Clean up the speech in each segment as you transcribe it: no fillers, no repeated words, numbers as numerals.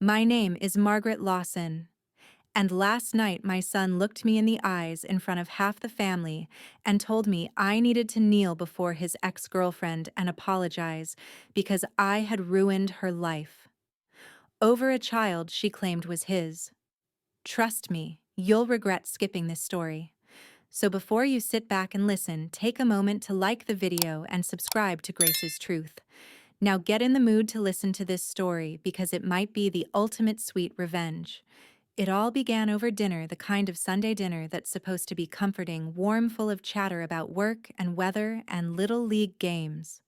My name is Margaret Lawson, and last night my son looked me in the eyes in front of half the family and told me I needed to kneel before his ex-girlfriend and apologize because I had ruined her life. Over a child she claimed was his. Trust me, you'll regret skipping this story. So before you sit back and listen, take a moment to like the video and subscribe to Grace's Truth. Now get in the mood to listen to this story because it might be the ultimate sweet revenge. It all began over dinner, the kind of Sunday dinner that's supposed to be comforting, warm, full of chatter about work and weather and little league games.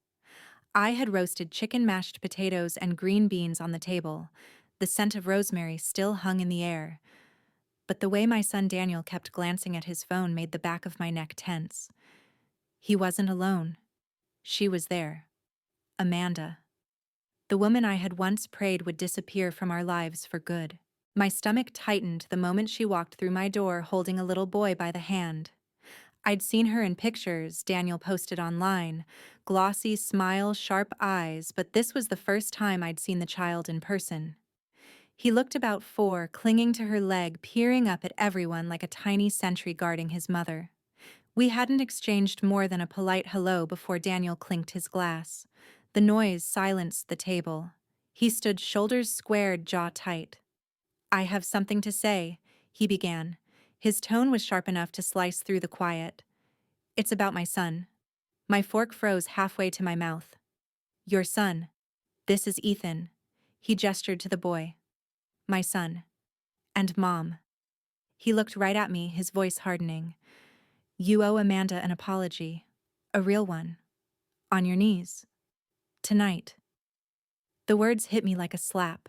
I had roasted chicken, mashed potatoes, and green beans on the table. The scent of rosemary still hung in the air. But the way my son Daniel kept glancing at his phone made the back of my neck tense. He wasn't alone. She was there. Amanda. The woman I had once prayed would disappear from our lives for good. My stomach tightened the moment she walked through my door holding a little boy by the hand. I'd seen her in pictures Daniel posted online, glossy smile, sharp eyes, but this was the first time I'd seen the child in person. He looked about 4, clinging to her leg, peering up at everyone like a tiny sentry guarding his mother. We hadn't exchanged more than a polite hello before Daniel clinked his glass. The noise silenced the table. He stood shoulders squared, jaw tight. "I have something to say," he began. His tone was sharp enough to slice through the quiet. "It's about my son." My fork froze halfway to my mouth. "Your son. This is Ethan." He gestured to the boy. "My son. And Mom." He looked right at me, his voice hardening. "You owe Amanda an apology. A real one. On your knees. Tonight." The words hit me like a slap.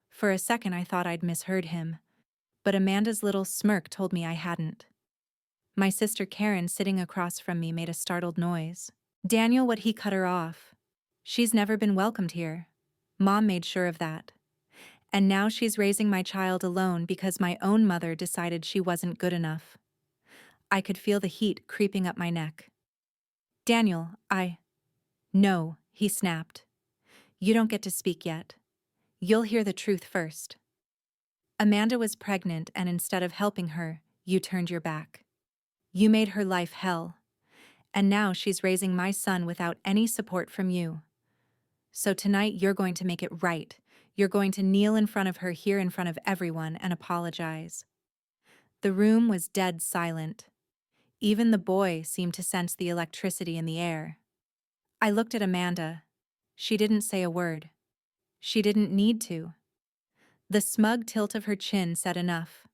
For a second I thought I'd misheard him, but Amanda's little smirk told me I hadn't. My sister Karen, sitting across from me, made a startled noise. "Daniel, what?" He cut her off. "She's never been welcomed here. Mom made sure of that. And now she's raising my child alone because my own mother decided she wasn't good enough." I could feel the heat creeping up my neck. "Daniel, No," he snapped. "You don't get to speak yet. You'll hear the truth first. Amanda was pregnant, and instead of helping her, you turned your back. You made her life hell. And now she's raising my son without any support from you. So tonight you're going to make it right. You're going to kneel in front of her here in front of everyone and apologize." The room was dead silent. Even the boy seemed to sense the electricity in the air. I looked at Amanda. She didn't say a word. She didn't need to. The smug tilt of her chin said enough.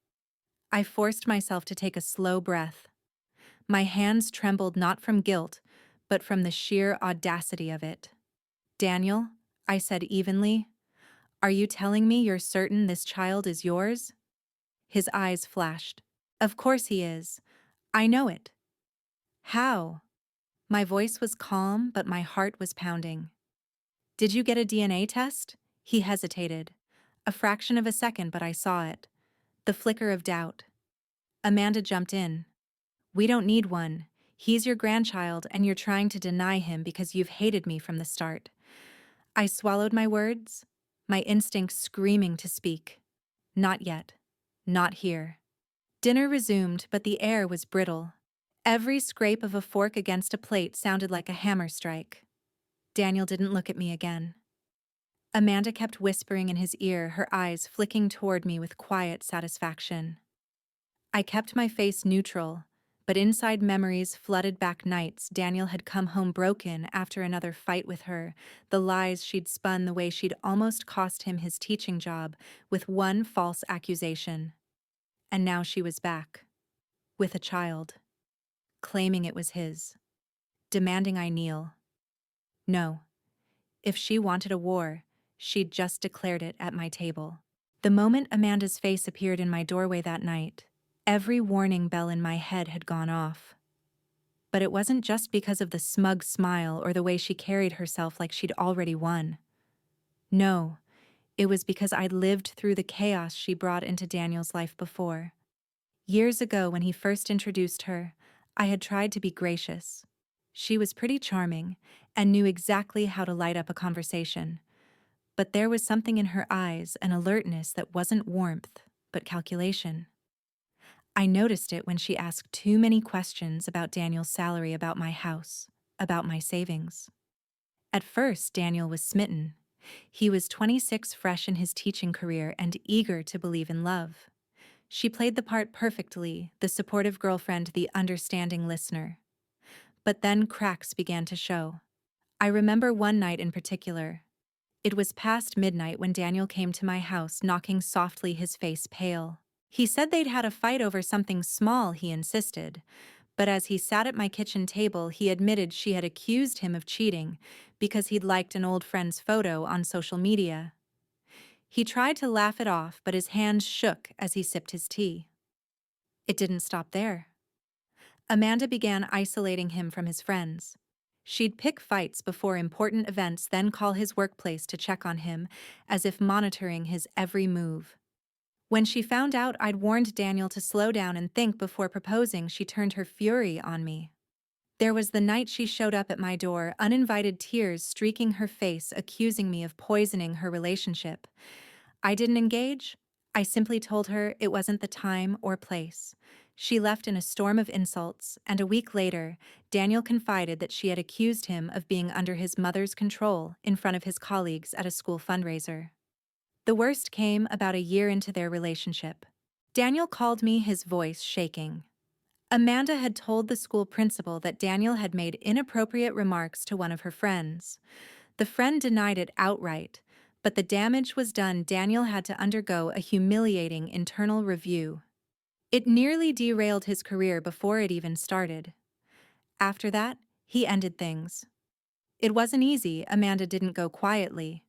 I forced myself to take a slow breath. My hands trembled not from guilt, but from the sheer audacity of it. "Daniel," I said evenly, "are you telling me you're certain this child is yours?" His eyes flashed. "Of course he is. I know it." "How?" My voice was calm, but my heart was pounding. "Did you get a DNA test?" He hesitated. A fraction of a second, but I saw it. The flicker of doubt. Amanda jumped in. "We don't need one. He's your grandchild, and you're trying to deny him because you've hated me from the start." I swallowed my words, my instincts screaming to speak. "Not yet. Not here." Dinner resumed, but the air was brittle. Every scrape of a fork against a plate sounded like a hammer strike. Daniel didn't look at me again. Amanda kept whispering in his ear, her eyes flicking toward me with quiet satisfaction. I kept my face neutral, but inside memories flooded back nights Daniel had come home broken after another fight with her, the lies she'd spun, the way she'd almost cost him his teaching job with one false accusation. And now she was back, with a child, claiming it was his, demanding I kneel. No. If she wanted a war, she'd just declared it at my table. The moment Amanda's face appeared in my doorway that night, every warning bell in my head had gone off. But it wasn't just because of the smug smile or the way she carried herself like she'd already won. No, it was because I'd lived through the chaos she brought into Daniel's life before. Years ago, when he first introduced her, I had tried to be gracious. She was pretty charming and knew exactly how to light up a conversation. But there was something in her eyes, an alertness that wasn't warmth, but calculation. I noticed it when she asked too many questions about Daniel's salary, about my house, about my savings. At first, Daniel was smitten. He was 26, fresh in his teaching career and eager to believe in love. She played the part perfectly, the supportive girlfriend, the understanding listener. But then cracks began to show. I remember one night in particular. It was past midnight when Daniel came to my house, knocking softly, his face pale. He said they'd had a fight over something small, he insisted. But as he sat at my kitchen table, he admitted she had accused him of cheating because he'd liked an old friend's photo on social media. He tried to laugh it off, but his hands shook as he sipped his tea. It didn't stop there. Amanda began isolating him from his friends. She'd pick fights before important events, then call his workplace to check on him, as if monitoring his every move. When she found out I'd warned Daniel to slow down and think before proposing, she turned her fury on me. There was the night she showed up at my door, uninvited, tears streaking her face, accusing me of poisoning her relationship. I didn't engage. I simply told her it wasn't the time or place. She left in a storm of insults, and a week later, Daniel confided that she had accused him of being under his mother's control in front of his colleagues at a school fundraiser. The worst came about a year into their relationship. Daniel called me, his voice shaking. Amanda had told the school principal that Daniel had made inappropriate remarks to one of her friends. The friend denied it outright, but the damage was done. Daniel had to undergo a humiliating internal review. It nearly derailed his career before it even started. After that, he ended things. It wasn't easy. Amanda didn't go quietly.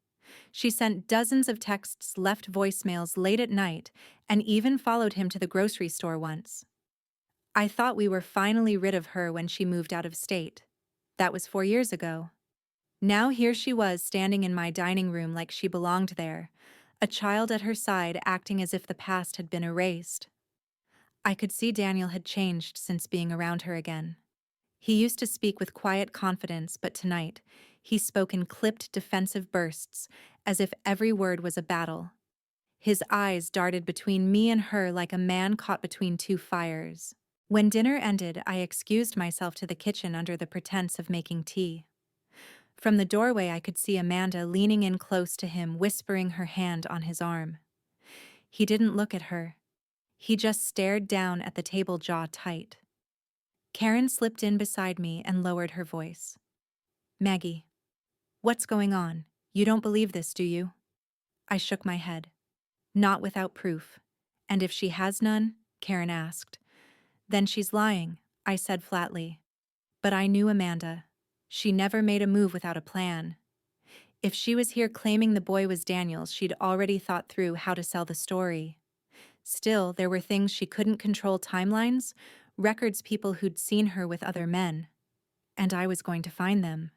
She sent dozens of texts, left voicemails late at night, and even followed him to the grocery store once. I thought we were finally rid of her when she moved out of state. That was 4 years ago. Now here she was, standing in my dining room like she belonged there, a child at her side, acting as if the past had been erased. I could see Daniel had changed since being around her again. He used to speak with quiet confidence, but tonight, he spoke in clipped, defensive bursts, as if every word was a battle. His eyes darted between me and her like a man caught between two fires. When dinner ended, I excused myself to the kitchen under the pretense of making tea. From the doorway, I could see Amanda leaning in close to him, whispering, her hand on his arm. He didn't look at her. He just stared down at the table, jaw tight. Karen slipped in beside me and lowered her voice. Maggie, what's going on? You don't believe this, do you? I shook my head. Not without proof. And if she has none? Karen asked. Then she's lying, I said flatly. But I knew Amanda. She never made a move without a plan. If she was here claiming the boy was Daniel's, she'd already thought through how to sell the story. Still, there were things she couldn't control: timelines, records, people who'd seen her with other men. And I was going to find them.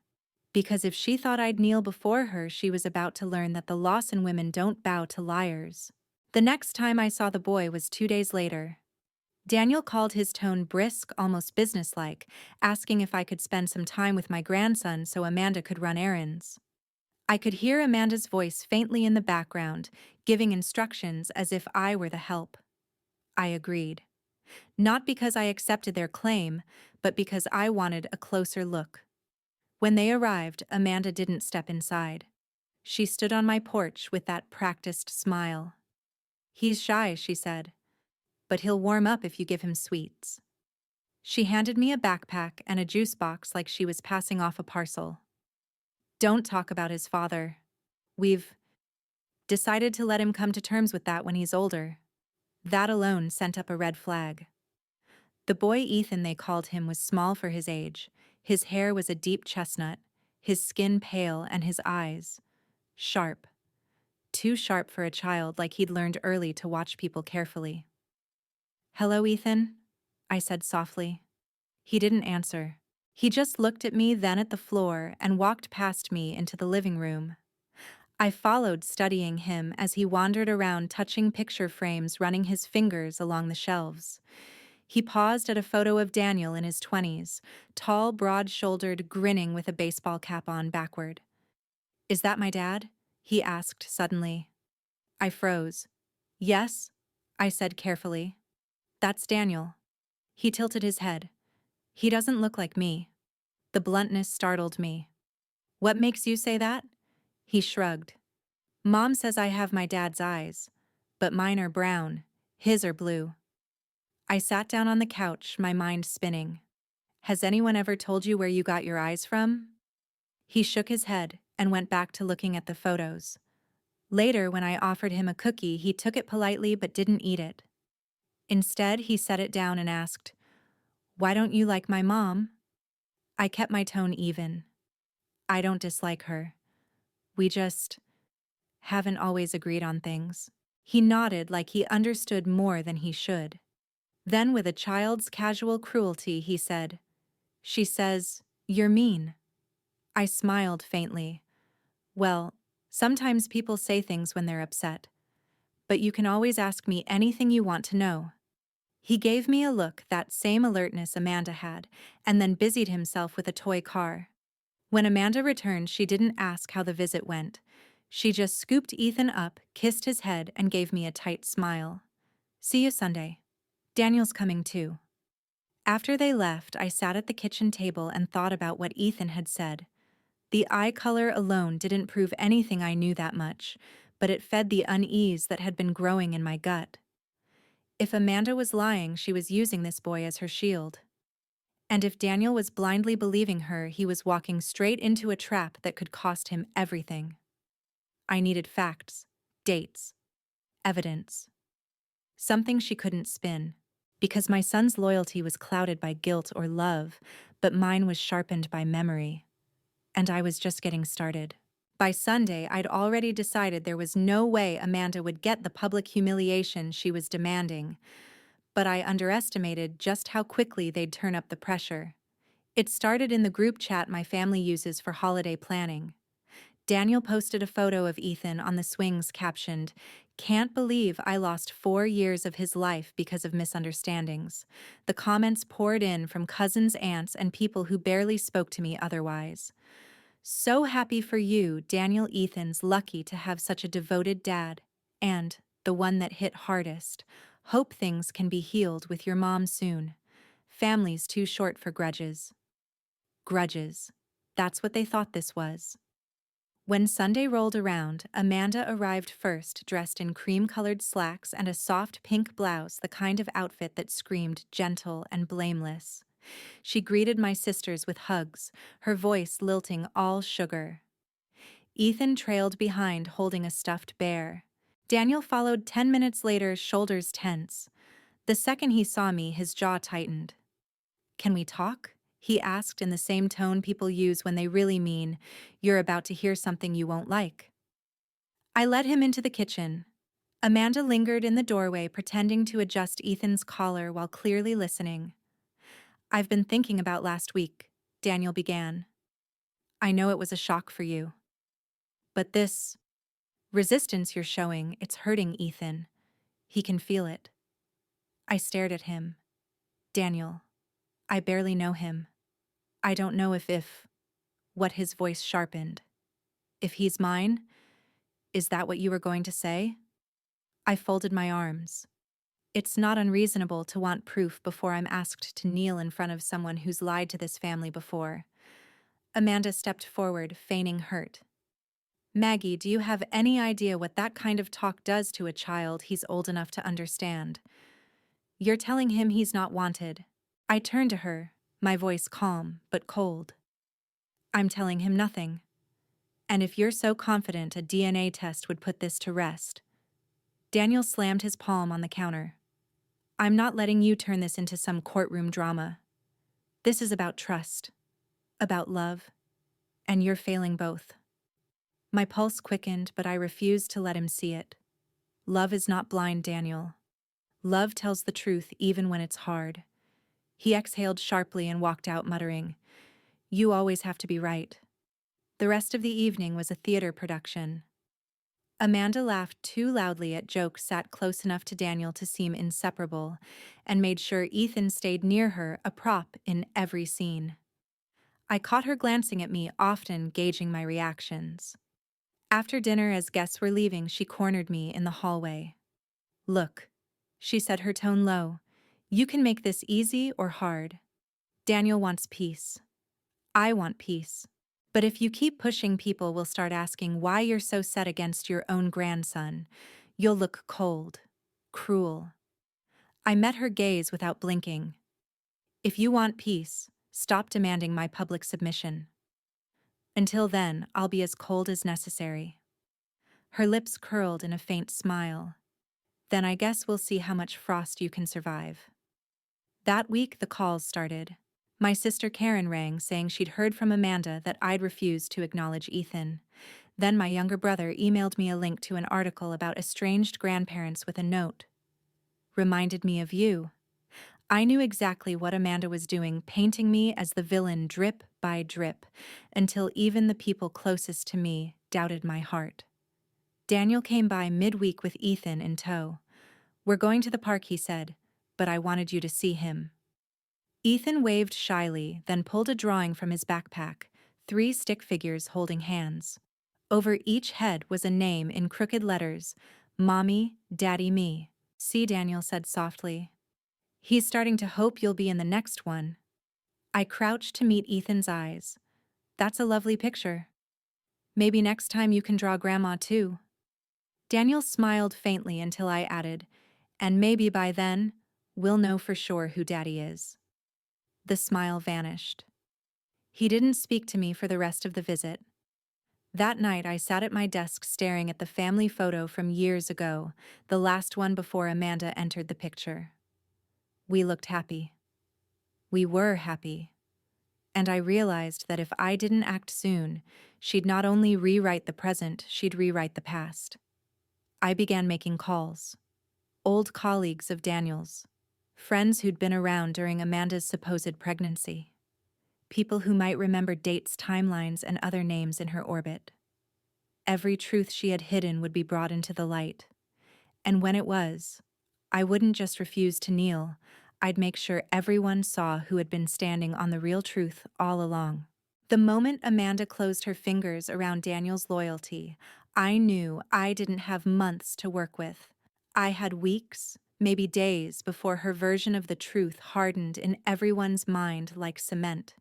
Because if she thought I'd kneel before her, she was about to learn that the Lawson women don't bow to liars. The next time I saw the boy was 2 days later. Daniel called, his tone brisk, almost businesslike, asking if I could spend some time with my grandson so Amanda could run errands. I could hear Amanda's voice faintly in the background, giving instructions as if I were the help. I agreed. Not because I accepted their claim, but because I wanted a closer look. When they arrived, Amanda didn't step inside. She stood on my porch with that practiced smile. He's shy, she said, but he'll warm up if you give him sweets. She handed me a backpack and a juice box like she was passing off a parcel. Don't talk about his father. We've decided to let him come to terms with that when he's older. That alone sent up a red flag. The boy, Ethan they called him, was small for his age. His hair was a deep chestnut, his skin pale, and his eyes sharp. Too sharp for a child, like he'd learned early to watch people carefully. Hello, Ethan, I said softly. He didn't answer. He just looked at me, then at the floor, and walked past me into the living room. I followed, studying him as he wandered around, touching picture frames, running his fingers along the shelves. He paused at a photo of Daniel in his 20s, tall, broad-shouldered, grinning with a baseball cap on backward. Is that my dad? he asked suddenly. I froze. Yes, I said carefully. That's Daniel. He tilted his head. He doesn't look like me. The bluntness startled me. What makes you say that? He shrugged. Mom says I have my dad's eyes, but mine are brown, his are blue. I sat down on the couch, my mind spinning. Has anyone ever told you where you got your eyes from? He shook his head and went back to looking at the photos. Later, when I offered him a cookie, he took it politely but didn't eat it. Instead, he set it down and asked, "Why don't you like my mom?" I kept my tone even. I don't dislike her. We just haven't always agreed on things. He nodded like he understood more than he should. Then, with a child's casual cruelty, he said, "She says, you're mean." I smiled faintly. Well, sometimes people say things when they're upset, but you can always ask me anything you want to know. He gave me a look, that same alertness Amanda had, and then busied himself with a toy car. When Amanda returned, she didn't ask how the visit went. She just scooped Ethan up, kissed his head, and gave me a tight smile. See you Sunday. Daniel's coming too. After they left, I sat at the kitchen table and thought about what Ethan had said. The eye color alone didn't prove anything I knew that much, but it fed the unease that had been growing in my gut. If Amanda was lying, she was using this boy as her shield. And if Daniel was blindly believing her, he was walking straight into a trap that could cost him everything. I needed facts, dates, evidence. Something she couldn't spin. Because my son's loyalty was clouded by guilt or love, but mine was sharpened by memory. And I was just getting started. By Sunday, I'd already decided there was no way Amanda would get the public humiliation she was demanding, but I underestimated just how quickly they'd turn up the pressure. It started in the group chat my family uses for holiday planning. Daniel posted a photo of Ethan on the swings captioned, "Can't believe I lost 4 years of his life because of misunderstandings." The comments poured in from cousins, aunts, and people who barely spoke to me otherwise. "So happy for you, Daniel. Ethan's lucky to have such a devoted dad. And, the one that hit hardest, hope things can be healed with your mom soon. Family's too short for grudges." Grudges. That's what they thought this was. When Sunday rolled around, Amanda arrived first, dressed in cream-colored slacks and a soft pink blouse, the kind of outfit that screamed gentle and blameless. She greeted my sisters with hugs, her voice lilting all sugar. Ethan trailed behind, holding a stuffed bear. Daniel followed 10 minutes later, shoulders tense. The second he saw me, his jaw tightened. "Can we talk?" he asked in the same tone people use when they really mean, "You're about to hear something you won't like." I led him into the kitchen. Amanda lingered in the doorway, pretending to adjust Ethan's collar while clearly listening. "I've been thinking about last week," Daniel began. "I know it was a shock for you. But this resistance you're showing, it's hurting Ethan. He can feel it." I stared at him. "Daniel, I barely know him. I don't know if what his voice sharpened. If he's mine, is that what you were going to say?" I folded my arms. It's not unreasonable to want proof before I'm asked to kneel in front of someone who's lied to this family before. Amanda stepped forward, feigning hurt. "Maggie, do you have any idea what that kind of talk does to a child he's old enough to understand? You're telling him he's not wanted." I turned to her, my voice calm but cold. "I'm telling him nothing. And if you're so confident a DNA test would put this to rest." Daniel slammed his palm on the counter. "I'm not letting you turn this into some courtroom drama. This is about trust, about love, and you're failing both." My pulse quickened, but I refused to let him see it. Love is not blind, Daniel. Love tells the truth even when it's hard. He exhaled sharply and walked out, muttering, "You always have to be right." The rest of the evening was a theater production. Amanda laughed too loudly at jokes sat close enough to Daniel to seem inseparable, and made sure Ethan stayed near her, a prop in every scene. I caught her glancing at me, often gauging my reactions. After dinner, as guests were leaving, she cornered me in the hallway. "Look," she said, her tone low. "You can make this easy or hard. Daniel wants peace. I want peace. But if you keep pushing, people will start asking why you're so set against your own grandson. You'll look cold, cruel." I met her gaze without blinking. "If you want peace, stop demanding my public submission. Until then, I'll be as cold as necessary." Her lips curled in a faint smile. "Then I guess we'll see how much frost you can survive." That week, the calls started. My sister Karen rang saying she'd heard from Amanda that I'd refused to acknowledge Ethan. Then my younger brother emailed me a link to an article about estranged grandparents with a note. "Reminded me of you." I knew exactly what Amanda was doing, painting me as the villain drip by drip, until even the people closest to me doubted my heart. Daniel came by midweek with Ethan in tow. "We're going to the park," he said, "but I wanted you to see him." Ethan waved shyly, then pulled a drawing from his backpack, 3 stick figures holding hands. Over each head was a name in crooked letters: "Mommy, Daddy, me." "See," Daniel said softly. "He's starting to hope you'll be in the next one." I crouched to meet Ethan's eyes. "That's a lovely picture. Maybe next time you can draw Grandma too." Daniel smiled faintly until I added, "And maybe by then, we'll know for sure who Daddy is." The smile vanished. He didn't speak to me for the rest of the visit. That night, I sat at my desk staring at the family photo from years ago, the last one before Amanda entered the picture. We looked happy. We were happy. And I realized that if I didn't act soon, she'd not only rewrite the present, she'd rewrite the past. I began making calls. Old colleagues of Daniel's. Friends who'd been around during Amanda's supposed pregnancy. People who might remember dates, timelines, and other names in her orbit. Every truth she had hidden would be brought into the light. And when it was, I wouldn't just refuse to kneel, I'd make sure everyone saw who had been standing on the real truth all along. The moment Amanda closed her fingers around Daniel's loyalty, I knew I didn't have months to work with. I had weeks, maybe days, before her version of the truth hardened in everyone's mind like cement.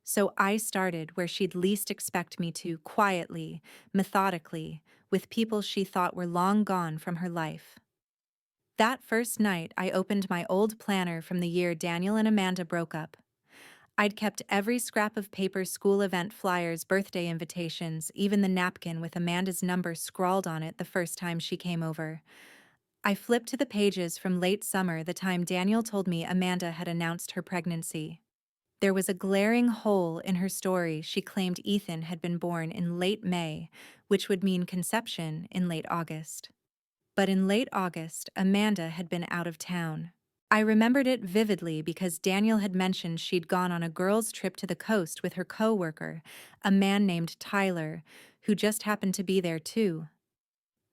So I started where she'd least expect me to, quietly, methodically, with people she thought were long gone from her life. That first night, I opened my old planner from the year Daniel and Amanda broke up. I'd kept every scrap of paper, school event flyers, birthday invitations, even the napkin with Amanda's number scrawled on it the first time she came over. I flipped to the pages from late summer, the time Daniel told me Amanda had announced her pregnancy. There was a glaring hole in her story. She claimed Ethan had been born in late May, which would mean conception in late August. But in late August, Amanda had been out of town. I remembered it vividly because Daniel had mentioned she'd gone on a girls' trip to the coast with her co-worker, a man named Tyler, who just happened to be there too.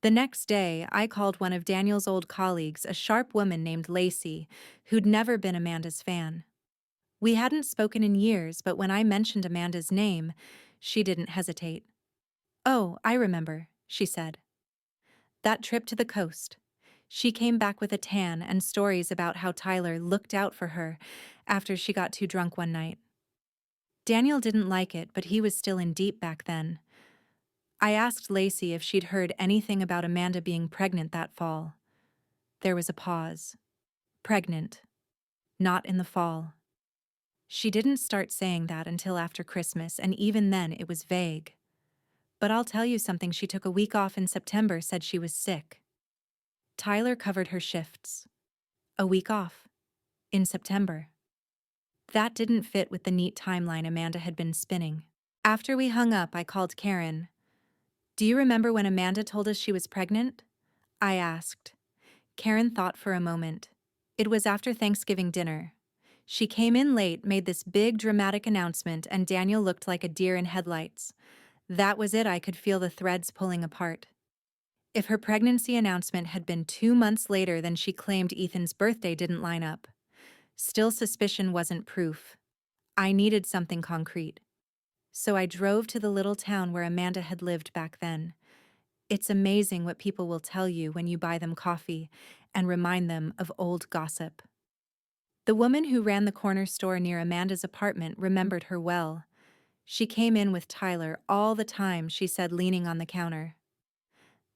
The next day, I called one of Daniel's old colleagues, a sharp woman named Lacey, who'd never been Amanda's fan. We hadn't spoken in years, but when I mentioned Amanda's name, she didn't hesitate. "Oh, I remember," she said. "That trip to the coast." She came back with a tan and stories about how Tyler looked out for her after she got too drunk one night. Daniel didn't like it, but he was still in deep back then. I asked Lacey if she'd heard anything about Amanda being pregnant that fall. There was a pause. Pregnant. Not in the fall. She didn't start saying that until after Christmas, and even then it was vague. "But I'll tell you something, she took a week off in September, said she was sick." Tyler covered her shifts. A week off. In September. That didn't fit with the neat timeline Amanda had been spinning. After we hung up, I called Karen. "Do you remember when Amanda told us she was pregnant?" I asked. Karen thought for a moment. "It was after Thanksgiving dinner. She came in late, made this big dramatic announcement, and Daniel looked like a deer in headlights. That was it. I could feel the threads pulling apart. If her pregnancy announcement had been 2 months later, then she claimed Ethan's birthday didn't line up. Still, suspicion wasn't proof. I needed something concrete. So I drove to the little town where Amanda had lived back then. It's amazing what people will tell you when you buy them coffee and remind them of old gossip. The woman who ran the corner store near Amanda's apartment remembered her well. She came in with Tyler all the time, she said, leaning on the counter.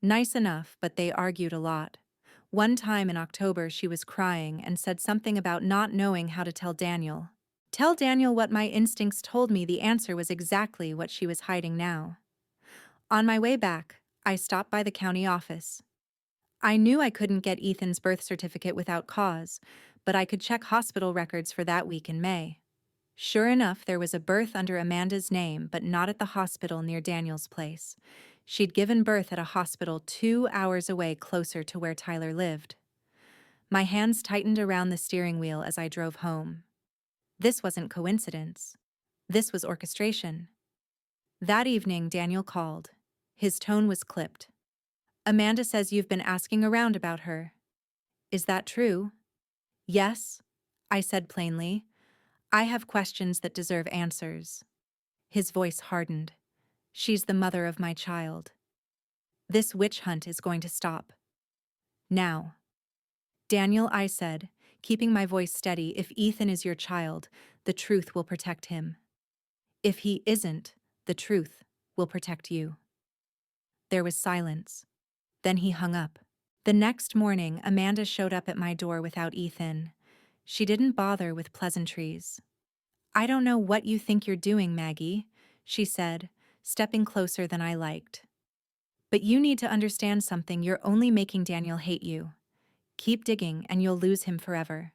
Nice enough, but they argued a lot. One time in October, she was crying and said something about not knowing how to tell Daniel. Tell Daniel what my instincts told me the answer was exactly what she was hiding now. On my way back, I stopped by the county office. I knew I couldn't get Ethan's birth certificate without cause, but I could check hospital records for that week in May. Sure enough, there was a birth under Amanda's name, but not at the hospital near Daniel's place. She'd given birth at a hospital 2 hours away, closer to where Tyler lived. My hands tightened around the steering wheel as I drove home. This wasn't coincidence. This was orchestration. That evening, Daniel called. His tone was clipped. Amanda says you've been asking around about her. Is that true? Yes, I said plainly. I have questions that deserve answers. His voice hardened. She's the mother of my child. This witch hunt is going to stop. Now. Daniel, I said, keeping my voice steady, if Ethan is your child, the truth will protect him. If he isn't, the truth will protect you. There was silence. Then he hung up. The next morning, Amanda showed up at my door without Ethan. She didn't bother with pleasantries. I don't know what you think you're doing, Maggie, she said, stepping closer than I liked. But you need to understand something. You're only making Daniel hate you. Keep digging and you'll lose him forever.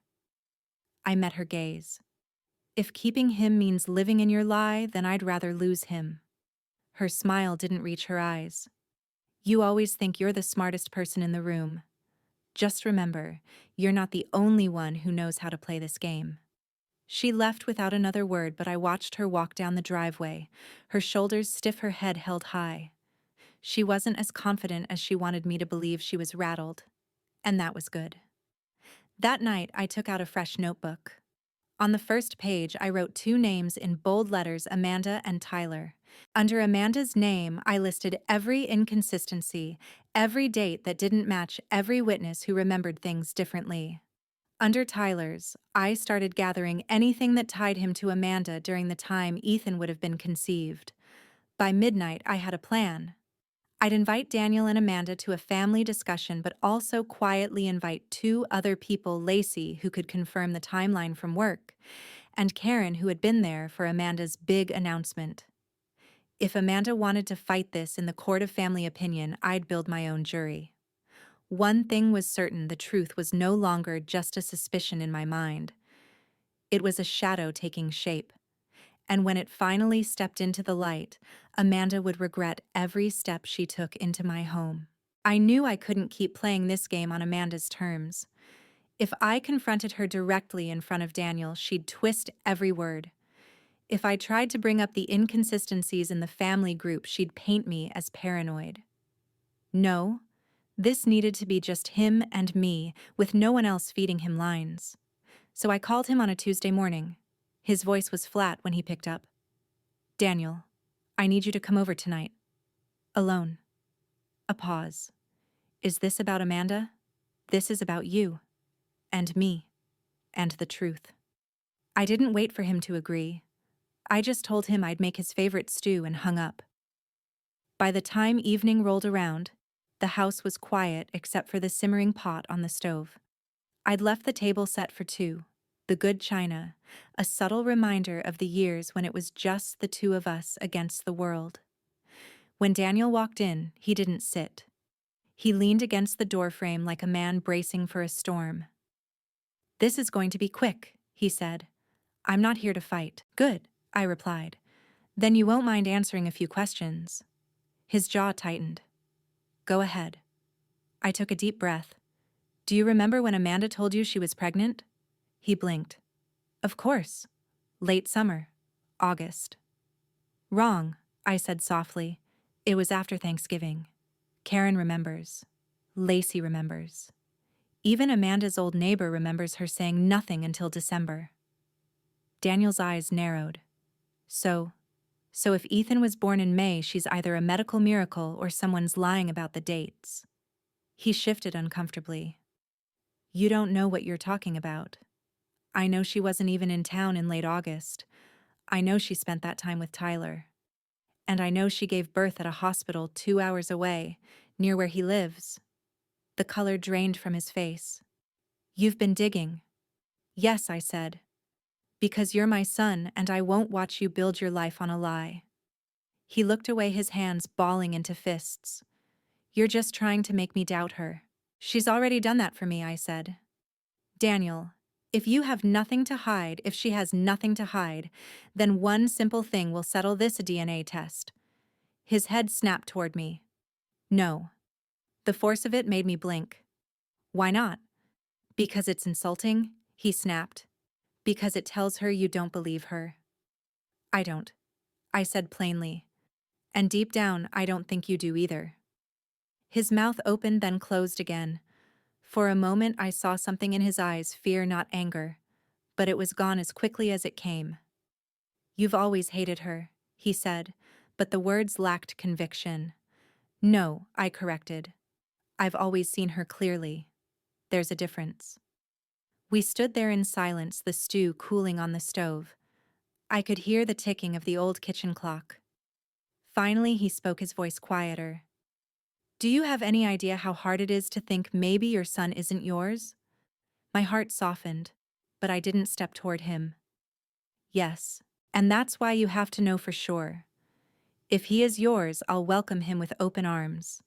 I met her gaze. If keeping him means living in your lie, then I'd rather lose him. Her smile didn't reach her eyes. You always think you're the smartest person in the room. Just remember, you're not the only one who knows how to play this game. She left without another word, but I watched her walk down the driveway, her shoulders stiff, her head held high. She wasn't as confident as she wanted me to believe. She was rattled, and that was good. That night, I took out a fresh notebook. On the first page, I wrote 2 names in bold letters, Amanda and Tyler. Under Amanda's name, I listed every inconsistency, every date that didn't match, every witness who remembered things differently. Under Tyler's, I started gathering anything that tied him to Amanda during the time Ethan would have been conceived. By midnight, I had a plan. I'd invite Daniel and Amanda to a family discussion, but also quietly invite 2 other people, Lacey, who could confirm the timeline from work, and Karen, who had been there for Amanda's big announcement. If Amanda wanted to fight this in the court of family opinion, I'd build my own jury. One thing was certain: the truth was no longer just a suspicion in my mind. It was a shadow taking shape. And when it finally stepped into the light, Amanda would regret every step she took into my home. I knew I couldn't keep playing this game on Amanda's terms. If I confronted her directly in front of Daniel, she'd twist every word. If I tried to bring up the inconsistencies in the family group, she'd paint me as paranoid. No, this needed to be just him and me, with no one else feeding him lines. So I called him on a Tuesday morning. His voice was flat when he picked up. Daniel, I need you to come over tonight. Alone. A pause. Is this about Amanda? This is about you. And me. And the truth. I didn't wait for him to agree. I just told him I'd make his favorite stew and hung up. By the time evening rolled around, the house was quiet except for the simmering pot on the stove. I'd left the table set for 2, the good china, a subtle reminder of the years when it was just the 2 of us against the world. When Daniel walked in, he didn't sit. He leaned against the doorframe like a man bracing for a storm. This is going to be quick, he said. I'm not here to fight. Good, I replied. Then you won't mind answering a few questions. His jaw tightened. Go ahead. I took a deep breath. Do you remember when Amanda told you she was pregnant? He blinked. Of course. Late summer. August. Wrong, I said softly. It was after Thanksgiving. Karen remembers. Lacey remembers. Even Amanda's old neighbor remembers her saying nothing until December. Daniel's eyes narrowed. So So if Ethan was born in May, she's either a medical miracle or someone's lying about the dates. He shifted uncomfortably. You don't know what you're talking about. I know she wasn't even in town in late August. I know she spent that time with Tyler. And I know she gave birth at a hospital 2 hours away, near where he lives. The color drained from his face. You've been digging. Yes, I said. Because you're my son and I won't watch you build your life on a lie. He looked away, his hands balling into fists. You're just trying to make me doubt her. She's already done that for me, I said. Daniel, if you have nothing to hide, if she has nothing to hide, then one simple thing will settle this: a DNA test. His head snapped toward me. No. The force of it made me blink. Why not? Because it's insulting, he snapped. Because it tells her you don't believe her. I don't, I said plainly. And deep down, I don't think you do either. His mouth opened, then closed again. For a moment, I saw something in his eyes, fear, not anger. But it was gone as quickly as it came. You've always hated her, he said, but the words lacked conviction. No, I corrected. I've always seen her clearly. There's a difference. We stood there in silence, the stew cooling on the stove. I could hear the ticking of the old kitchen clock. Finally, he spoke, his voice quieter. Do you have any idea how hard it is to think maybe your son isn't yours? My heart softened, but I didn't step toward him. Yes, and that's why you have to know for sure. If he is yours, I'll welcome him with open arms.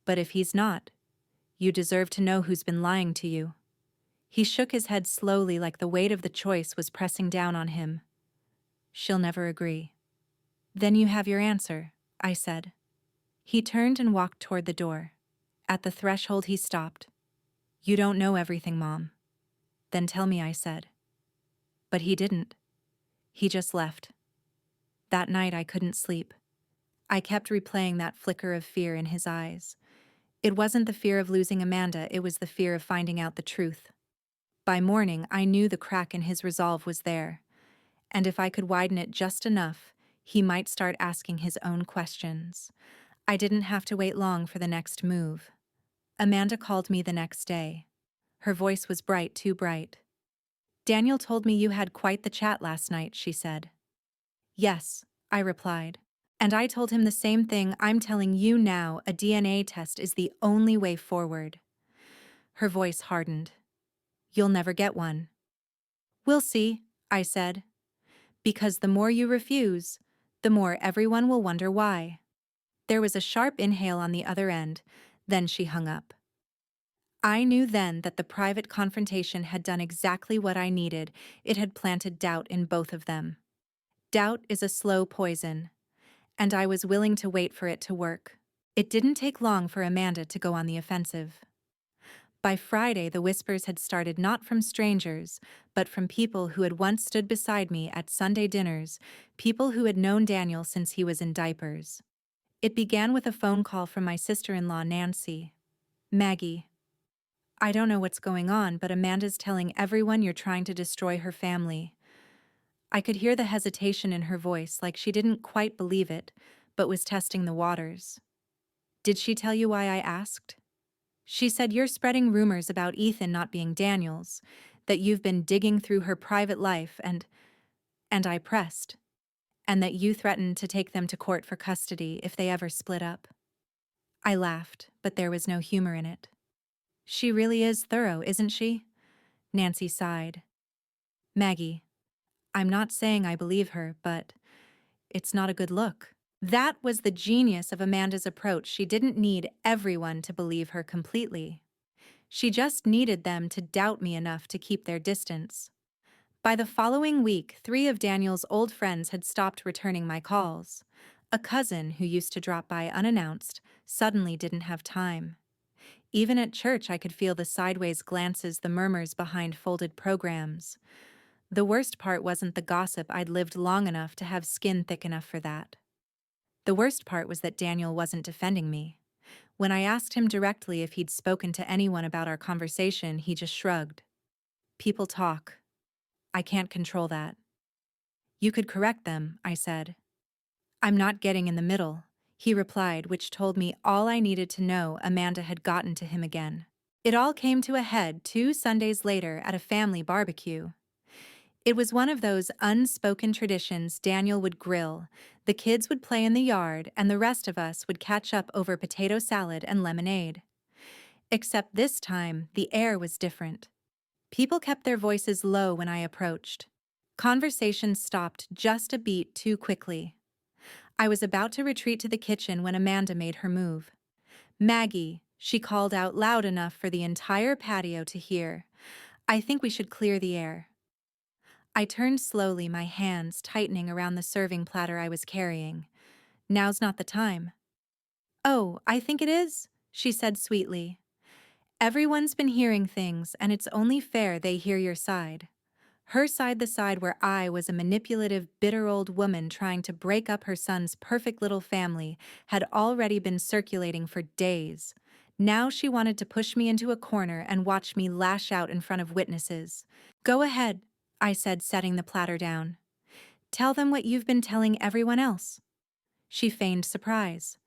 But if he's not, you deserve to know who's been lying to you. He shook his head slowly, like the weight of the choice was pressing down on him. She'll never agree. Then you have your answer, I said. He turned and walked toward the door. At the threshold, he stopped. You don't know everything, Mom. Then tell me, I said. But he didn't. He just left. That night, I couldn't sleep. I kept replaying that flicker of fear in his eyes. It wasn't the fear of losing Amanda, it was the fear of finding out the truth. By morning, I knew the crack in his resolve was there. And if I could widen it just enough, he might start asking his own questions. I didn't have to wait long for the next move. Amanda called me the next day. Her voice was bright, too bright. Daniel told me you had quite the chat last night, she said. Yes, I replied. And I told him the same thing I'm telling you now: a DNA test is the only way forward. Her voice hardened. You'll never get one. We'll see, I said. Because the more you refuse, the more everyone will wonder why. There was a sharp inhale on the other end, then she hung up. I knew then that the private confrontation had done exactly what I needed. It had planted doubt in both of them. Doubt is a slow poison, and I was willing to wait for it to work. It didn't take long for Amanda to go on the offensive. By Friday, the whispers had started not from strangers, but from people who had once stood beside me at Sunday dinners, people who had known Daniel since he was in diapers. It began with a phone call from my sister-in-law, Nancy. Maggie, I don't know what's going on, but Amanda's telling everyone you're trying to destroy her family. I could hear the hesitation in her voice, like she didn't quite believe it, but was testing the waters. Did she tell you why I asked? She said you're spreading rumors about Ethan not being Daniel's, that you've been digging through her private life and I pressed, and that you threatened to take them to court for custody if they ever split up. I laughed, but there was no humor in it. She really is thorough, isn't she? Nancy sighed. Maggie, I'm not saying I believe her, but it's not a good look. That was the genius of Amanda's approach. She didn't need everyone to believe her completely. She just needed them to doubt me enough to keep their distance. By the following week, 3 of Daniel's old friends had stopped returning my calls. A cousin who used to drop by unannounced suddenly didn't have time. Even at church, I could feel the sideways glances, the murmurs behind folded programs. The worst part wasn't the gossip. I'd lived long enough to have skin thick enough for that. The worst part was that Daniel wasn't defending me. When I asked him directly if he'd spoken to anyone about our conversation, he just shrugged. People talk. I can't control that. You could correct them, I said. I'm not getting in the middle, he replied, which told me all I needed to know. Amanda had gotten to him again. It all came to a head 2 Sundays later at a family barbecue. It was one of those unspoken traditions. Daniel would grill, the kids would play in the yard, and the rest of us would catch up over potato salad and lemonade. Except this time, the air was different. People kept their voices low when I approached. Conversation stopped just a beat too quickly. I was about to retreat to the kitchen when Amanda made her move. "Maggie," she called out loud enough for the entire patio to hear, "I think we should clear the air." I turned slowly, my hands tightening around the serving platter I was carrying. "Now's not the time." "Oh, I think it is," she said sweetly. "Everyone's been hearing things, and it's only fair they hear your side." Her side, the side where I was a manipulative, bitter old woman trying to break up her son's perfect little family, had already been circulating for days. Now she wanted to push me into a corner and watch me lash out in front of witnesses. "Go ahead," I said, setting the platter down. "Tell them what you've been telling everyone else." She feigned surprise.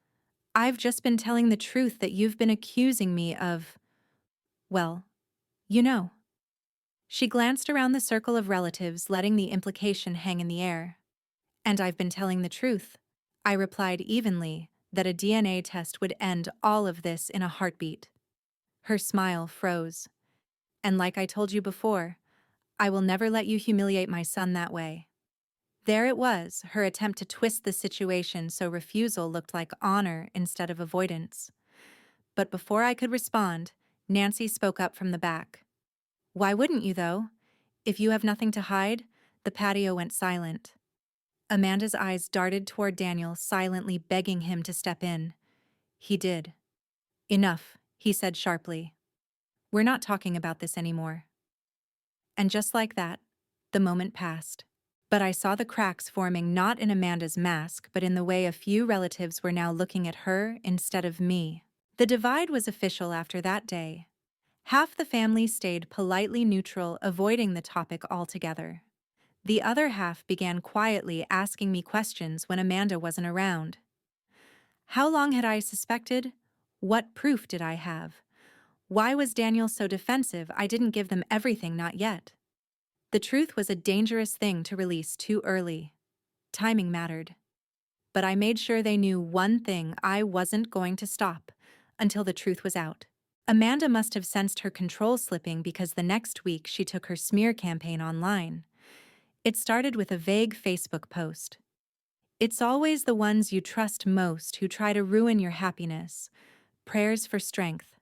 "I've just been telling the truth, that you've been accusing me of, well, you know." She glanced around the circle of relatives, letting the implication hang in the air. "And I've been telling the truth," I replied evenly, that a DNA test would end all of this in a heartbeat. Her smile froze. "And like I told you before, I will never let you humiliate my son that way." There it was, her attempt to twist the situation so refusal looked like honor instead of avoidance. But before I could respond, Nancy spoke up from the back. "Why wouldn't you, though? If you have nothing to hide." The patio went silent. Amanda's eyes darted toward Daniel, silently begging him to step in. He did. "Enough," he said sharply. "We're not talking about this anymore." And just like that, the moment passed. But I saw the cracks forming, not in Amanda's mask, but in the way a few relatives were now looking at her instead of me. The divide was official after that day. Half the family stayed politely neutral, avoiding the topic altogether. The other half began quietly asking me questions when Amanda wasn't around. How long had I suspected? What proof did I have? Why was Daniel so defensive? I didn't give them everything, not yet. The truth was a dangerous thing to release too early. Timing mattered. But I made sure they knew one thing: I wasn't going to stop until the truth was out. Amanda must have sensed her control slipping, because the next week she took her smear campaign online. It started with a vague Facebook post. "It's always the ones you trust most who try to ruin your happiness. Prayers for strength."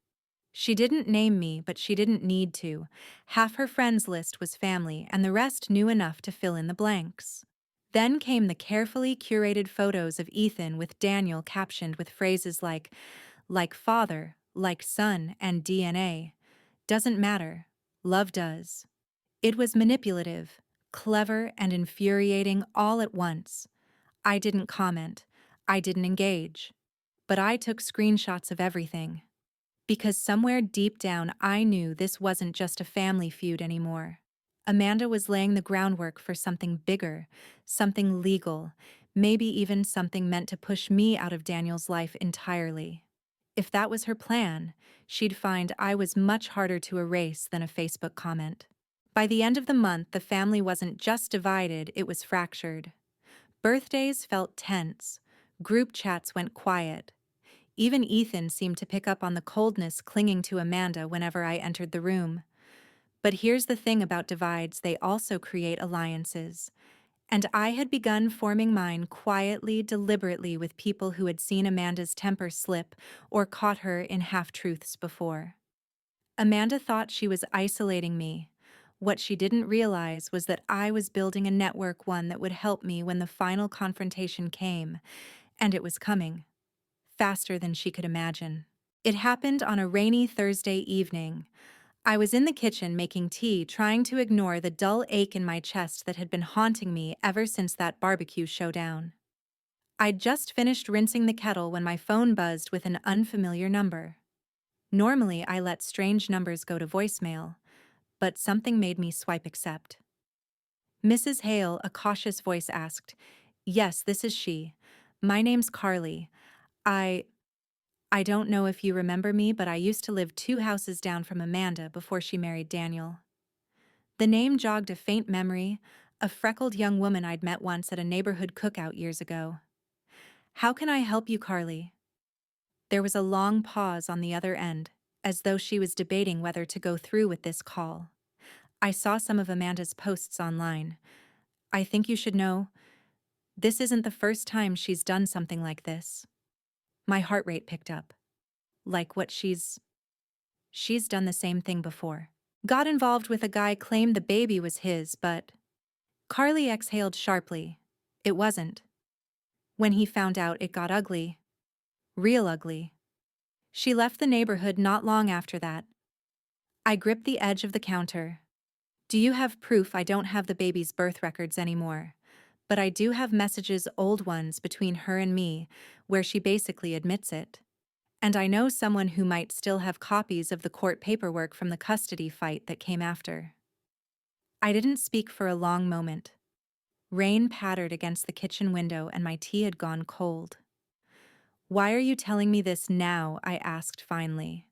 She didn't name me, but she didn't need to. Half her friends list was family, and the rest knew enough to fill in the blanks. Then came the carefully curated photos of Ethan with Daniel, captioned with phrases like father, like son, and DNA. Doesn't matter. Love does. It was manipulative, clever, and infuriating all at once. I didn't comment. I didn't engage. But I took screenshots of everything. Because somewhere deep down I knew this wasn't just a family feud anymore. Amanda was laying the groundwork for something bigger, something legal, maybe even something meant to push me out of Daniel's life entirely. If that was her plan, she'd find I was much harder to erase than a Facebook comment. By the end of the month, the family wasn't just divided, it was fractured. Birthdays felt tense. Group chats went quiet. Even Ethan seemed to pick up on the coldness clinging to Amanda whenever I entered the room. But here's the thing about divides: they also create alliances. And I had begun forming mine quietly, deliberately, with people who had seen Amanda's temper slip or caught her in half-truths before. Amanda thought she was isolating me. What she didn't realize was that I was building a network, one that would help me when the final confrontation came. And it was coming. Faster than she could imagine. It happened on a rainy Thursday evening. I was in the kitchen making tea, trying to ignore the dull ache in my chest that had been haunting me ever since that barbecue showdown. I'd just finished rinsing the kettle when my phone buzzed with an unfamiliar number. Normally, I let strange numbers go to voicemail, but something made me swipe accept. "Mrs. Hale," a cautious voice asked. "Yes, this is she. My name's Carly. I I don't know if you remember me, but I used to live 2 houses down from Amanda before she married Daniel. The name jogged a faint memory, a freckled young woman I'd met once at a neighborhood cookout years ago. How can I help you, Carly? There was a long pause on the other end, as though she was debating whether to go through with this call. I saw some of Amanda's posts online. I think you should know, this isn't the first time she's done something like this. My heart rate picked up. Like what she's done the same thing before. Got involved with a guy, claimed the baby was his, but Carly exhaled sharply. It wasn't. When he found out, it got ugly. Real ugly. She left the neighborhood not long after that. I gripped the edge of the counter. Do you have proof? I don't have the baby's birth records anymore, but I do have messages, old ones between her and me, where she basically admits it. And I know someone who might still have copies of the court paperwork from the custody fight that came after. I didn't speak for a long moment. Rain pattered against the kitchen window and my tea had gone cold. Why are you telling me this now? I asked finally.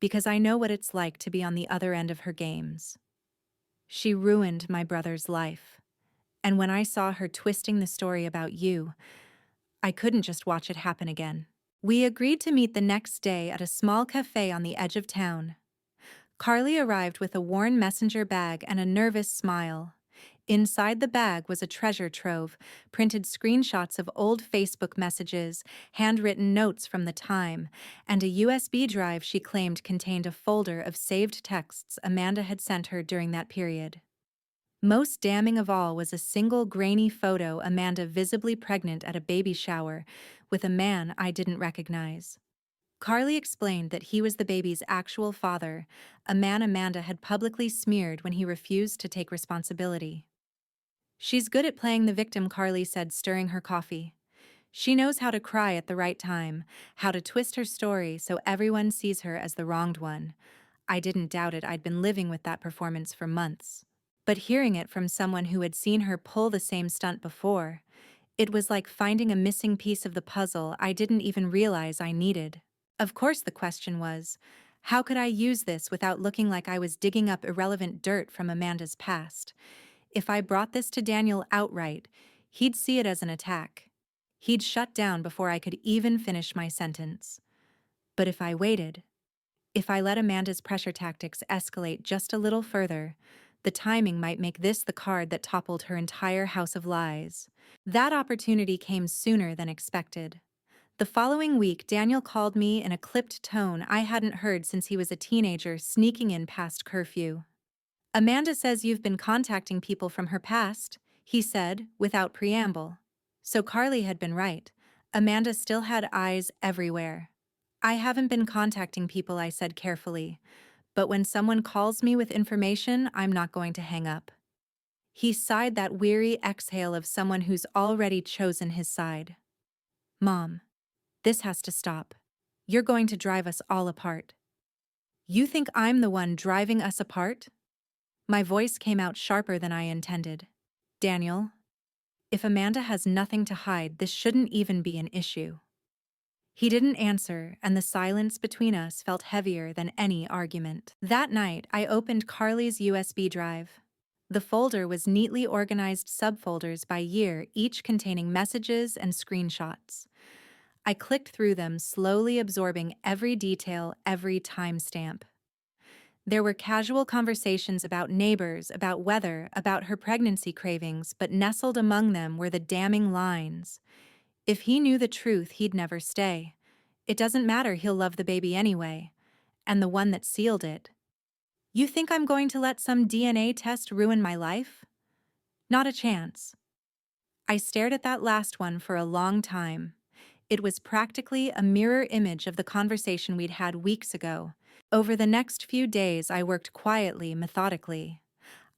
Because I know what it's like to be on the other end of her games. She ruined my brother's life. And when I saw her twisting the story about you, I couldn't just watch it happen again. We agreed to meet the next day at a small cafe on the edge of town. Carly arrived with a worn messenger bag and a nervous smile. Inside the bag was a treasure trove, printed screenshots of old Facebook messages, handwritten notes from the time, and a USB drive she claimed contained a folder of saved texts Amanda had sent her during that period. Most damning of all was a single grainy photo, Amanda visibly pregnant at a baby shower, with a man I didn't recognize. Carly explained that he was the baby's actual father, a man Amanda had publicly smeared when he refused to take responsibility. She's good at playing the victim, Carly said, stirring her coffee. She knows how to cry at the right time, how to twist her story so everyone sees her as the wronged one. I didn't doubt it. I'd been living with that performance for months. But hearing it from someone who had seen her pull the same stunt before, it was like finding a missing piece of the puzzle I didn't even realize I needed. Of course, the question was, how could I use this without looking like I was digging up irrelevant dirt from Amanda's past? If I brought this to Daniel outright, he'd see it as an attack. He'd shut down before I could even finish my sentence. But if I waited, if I let Amanda's pressure tactics escalate just a little further, the timing might make this the card that toppled her entire house of lies. That opportunity came sooner than expected. The following week, Daniel called me in a clipped tone I hadn't heard since he was a teenager, sneaking in past curfew. Amanda says you've been contacting people from her past, he said, without preamble. So Carly had been right. Amanda still had eyes everywhere. I haven't been contacting people, I said carefully. But when someone calls me with information, I'm not going to hang up. He sighed, that weary exhale of someone who's already chosen his side. Mom, this has to stop. You're going to drive us all apart. You think I'm the one driving us apart? My voice came out sharper than I intended. Daniel, if Amanda has nothing to hide, this shouldn't even be an issue. He didn't answer, and the silence between us felt heavier than any argument. That night, I opened Carly's USB drive. The folder was neatly organized subfolders by year, each containing messages and screenshots. I clicked through them, slowly absorbing every detail, every timestamp. There were casual conversations about neighbors, about weather, about her pregnancy cravings, but nestled among them were the damning lines. If he knew the truth, he'd never stay. It doesn't matter, he'll love the baby anyway. And the one that sealed it. You think I'm going to let some DNA test ruin my life? Not a chance. I stared at that last one for a long time. It was practically a mirror image of the conversation we'd had weeks ago. Over the next few days, I worked quietly, methodically.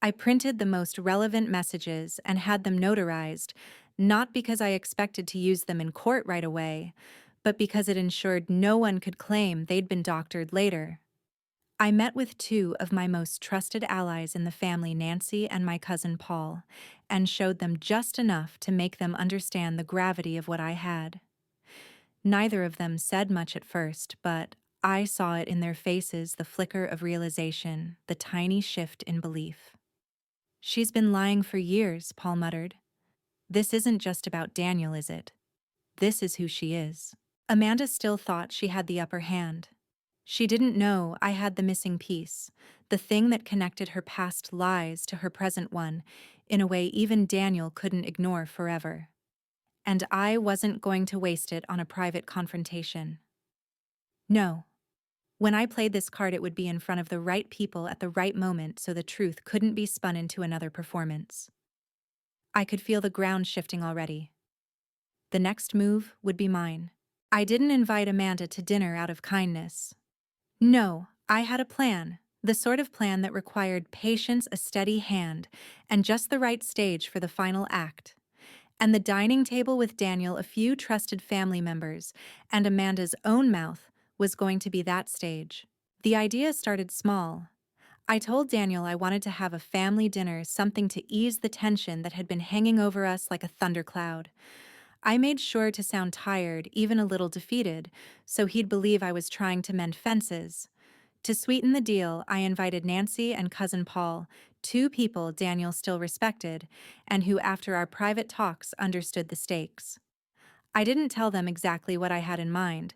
I printed the most relevant messages and had them notarized, not because I expected to use them in court right away, but because it ensured no one could claim they'd been doctored later. I met with two of my most trusted allies in the family, Nancy and my cousin Paul, and showed them just enough to make them understand the gravity of what I had. Neither of them said much at first, but I saw it in their faces, the flicker of realization, the tiny shift in belief. "She's been lying for years," Paul muttered. "This isn't just about Daniel, is it? This is who she is." Amanda still thought she had the upper hand. She didn't know I had the missing piece, the thing that connected her past lies to her present one, in a way even Daniel couldn't ignore forever. And I wasn't going to waste it on a private confrontation. No. When I played this card, it would be in front of the right people at the right moment so the truth couldn't be spun into another performance. I could feel the ground shifting already. The next move would be mine. I didn't invite Amanda to dinner out of kindness. No, I had a plan, the sort of plan that required patience, a steady hand, and just the right stage for the final act. And the dining table with Daniel, a few trusted family members, and Amanda's own mouth was going to be that stage. The idea started small. I told Daniel I wanted to have a family dinner, something to ease the tension that had been hanging over us like a thundercloud. I made sure to sound tired, even a little defeated, so he'd believe I was trying to mend fences. To sweeten the deal, I invited Nancy and cousin Paul, two people Daniel still respected, and who, after our private talks, understood the stakes. I didn't tell them exactly what I had in mind,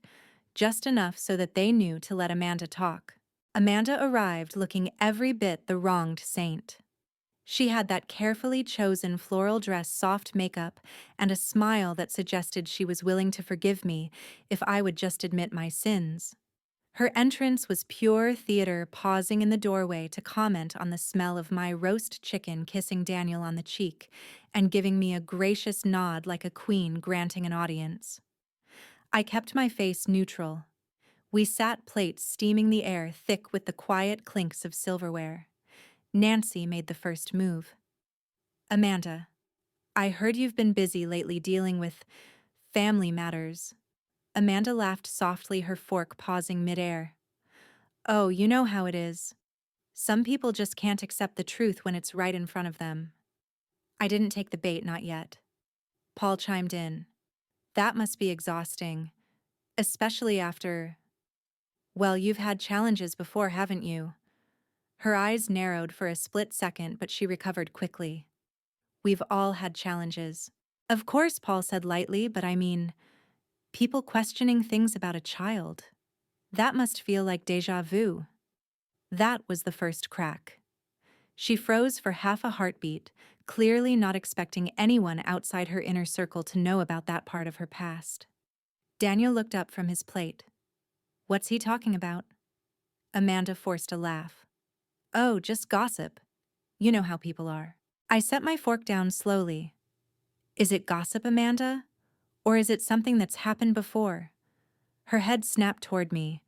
just enough so that they knew to let Amanda talk. Amanda arrived looking every bit the wronged saint. She had that carefully chosen floral dress, soft makeup, and a smile that suggested she was willing to forgive me if I would just admit my sins. Her entrance was pure theater, pausing in the doorway to comment on the smell of my roast chicken, kissing Daniel on the cheek, and giving me a gracious nod like a queen granting an audience. I kept my face neutral. We sat, plates steaming, the air thick with the quiet clinks of silverware. Nancy made the first move. "Amanda, I heard you've been busy lately dealing with family matters." Amanda laughed softly, her fork pausing midair. "Oh, you know how it is. Some people just can't accept the truth when it's right in front of them." I didn't take the bait, not yet. Paul chimed in. "That must be exhausting, especially after, well, you've had challenges before, haven't you?" Her eyes narrowed for a split second, but she recovered quickly. "We've all had challenges." "Of course," Paul said lightly, "but I mean, people questioning things about a child. That must feel like déjà vu." That was the first crack. She froze for half a heartbeat, clearly not expecting anyone outside her inner circle to know about that part of her past. Daniel looked up from his plate. "What's he talking about?" Amanda forced a laugh. "Oh, just gossip. You know how people are." I set my fork down slowly. "Is it gossip, Amanda? Or is it something that's happened before?" Her head snapped toward me.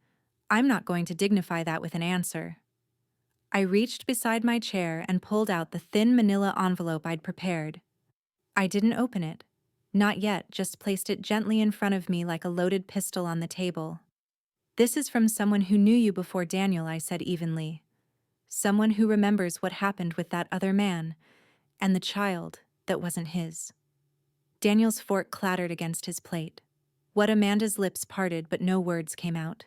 I'm not going to dignify that with an answer. I reached beside my chair and pulled out the thin manila envelope I'd prepared. I didn't open it. Not yet, just placed it gently in front of me like a loaded pistol on the table. "This is from someone who knew you before Daniel," I said evenly. "Someone who remembers what happened with that other man, and the child that wasn't his." Daniel's fork clattered against his plate. What Amanda's lips parted, but no words came out.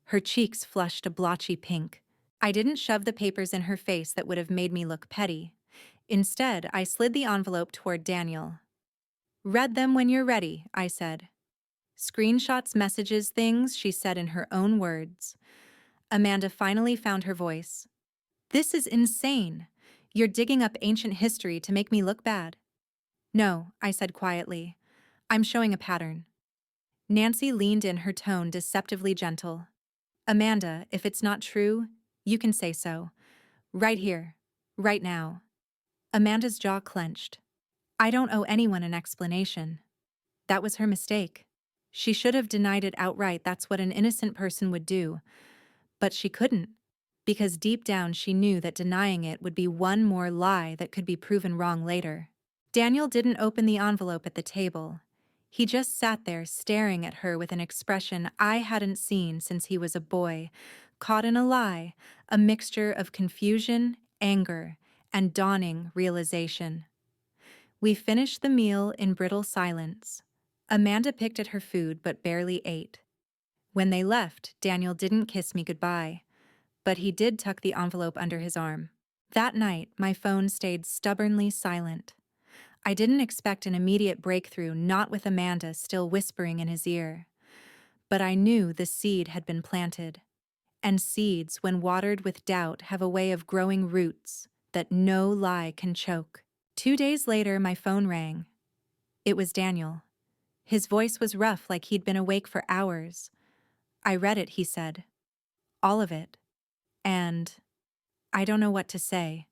Her cheeks flushed a blotchy pink. I didn't shove the papers in her face that would have made me look petty. Instead, I slid the envelope toward Daniel. "Read them when you're ready," I said. "Screenshots, messages, things," she said in her own words. Amanda finally found her voice. "This is insane. You're digging up ancient history to make me look bad." "No," I said quietly. "I'm showing a pattern." Nancy leaned in, her tone deceptively gentle. "Amanda, if it's not true, you can say so. Right here. Right now." Amanda's jaw clenched. I don't owe anyone an explanation. That was her mistake. She should have denied it outright. That's what an innocent person would do. But she couldn't, because deep down she knew that denying it would be one more lie that could be proven wrong later. Daniel didn't open the envelope at the table. He just sat there staring at her with an expression I hadn't seen since he was a boy, caught in a lie, a mixture of confusion, anger, and dawning realization. We finished the meal in brittle silence. Amanda picked at her food but barely ate. When they left, Daniel didn't kiss me goodbye, but he did tuck the envelope under his arm. That night, my phone stayed stubbornly silent. I didn't expect an immediate breakthrough, not with Amanda still whispering in his ear. But I knew the seed had been planted. And seeds, when watered with doubt, have a way of growing roots that no lie can choke. 2 days later, my phone rang. It was Daniel. His voice was rough, like he'd been awake for hours. "I read it," he said. "All of it. And I don't know what to say."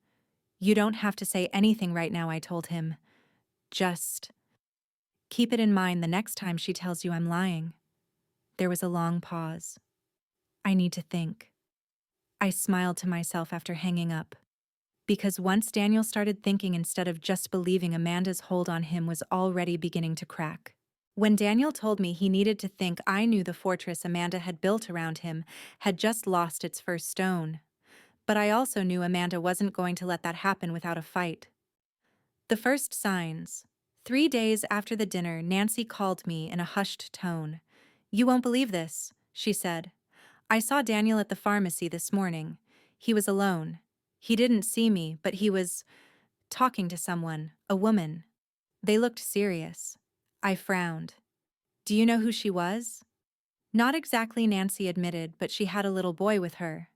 "You don't have to say anything right now," I told him. "Just keep it in mind the next time she tells you I'm lying." There was a long pause. "I need to think." I smiled to myself after hanging up. Because once Daniel started thinking instead of just believing, Amanda's hold on him was already beginning to crack. When Daniel told me he needed to think, I knew the fortress Amanda had built around him had just lost its first stone. But I also knew Amanda wasn't going to let that happen without a fight. The first signs. 3 days after the dinner, Nancy called me in a hushed tone. "You won't believe this," she said. "I saw Daniel at the pharmacy this morning. He was alone. He didn't see me, but he was talking to someone, a woman. They looked serious." I frowned. "Do you know who she was?" "Not exactly," Nancy admitted, "but she had a little boy with her.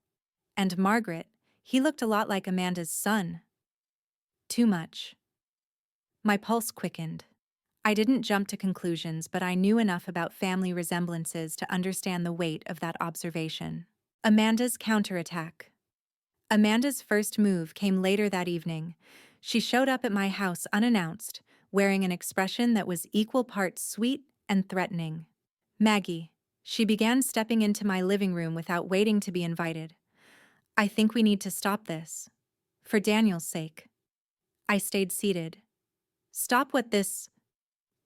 And Margaret, he looked a lot like Amanda's son." Too much. My pulse quickened. I didn't jump to conclusions, but I knew enough about family resemblances to understand the weight of that observation. Amanda's counterattack. Amanda's first move came later that evening. She showed up at my house unannounced, wearing an expression that was equal parts sweet and threatening. "Maggie." She began stepping into my living room without waiting to be invited. "I think we need to stop this. For Daniel's sake." I stayed seated. "Stop what this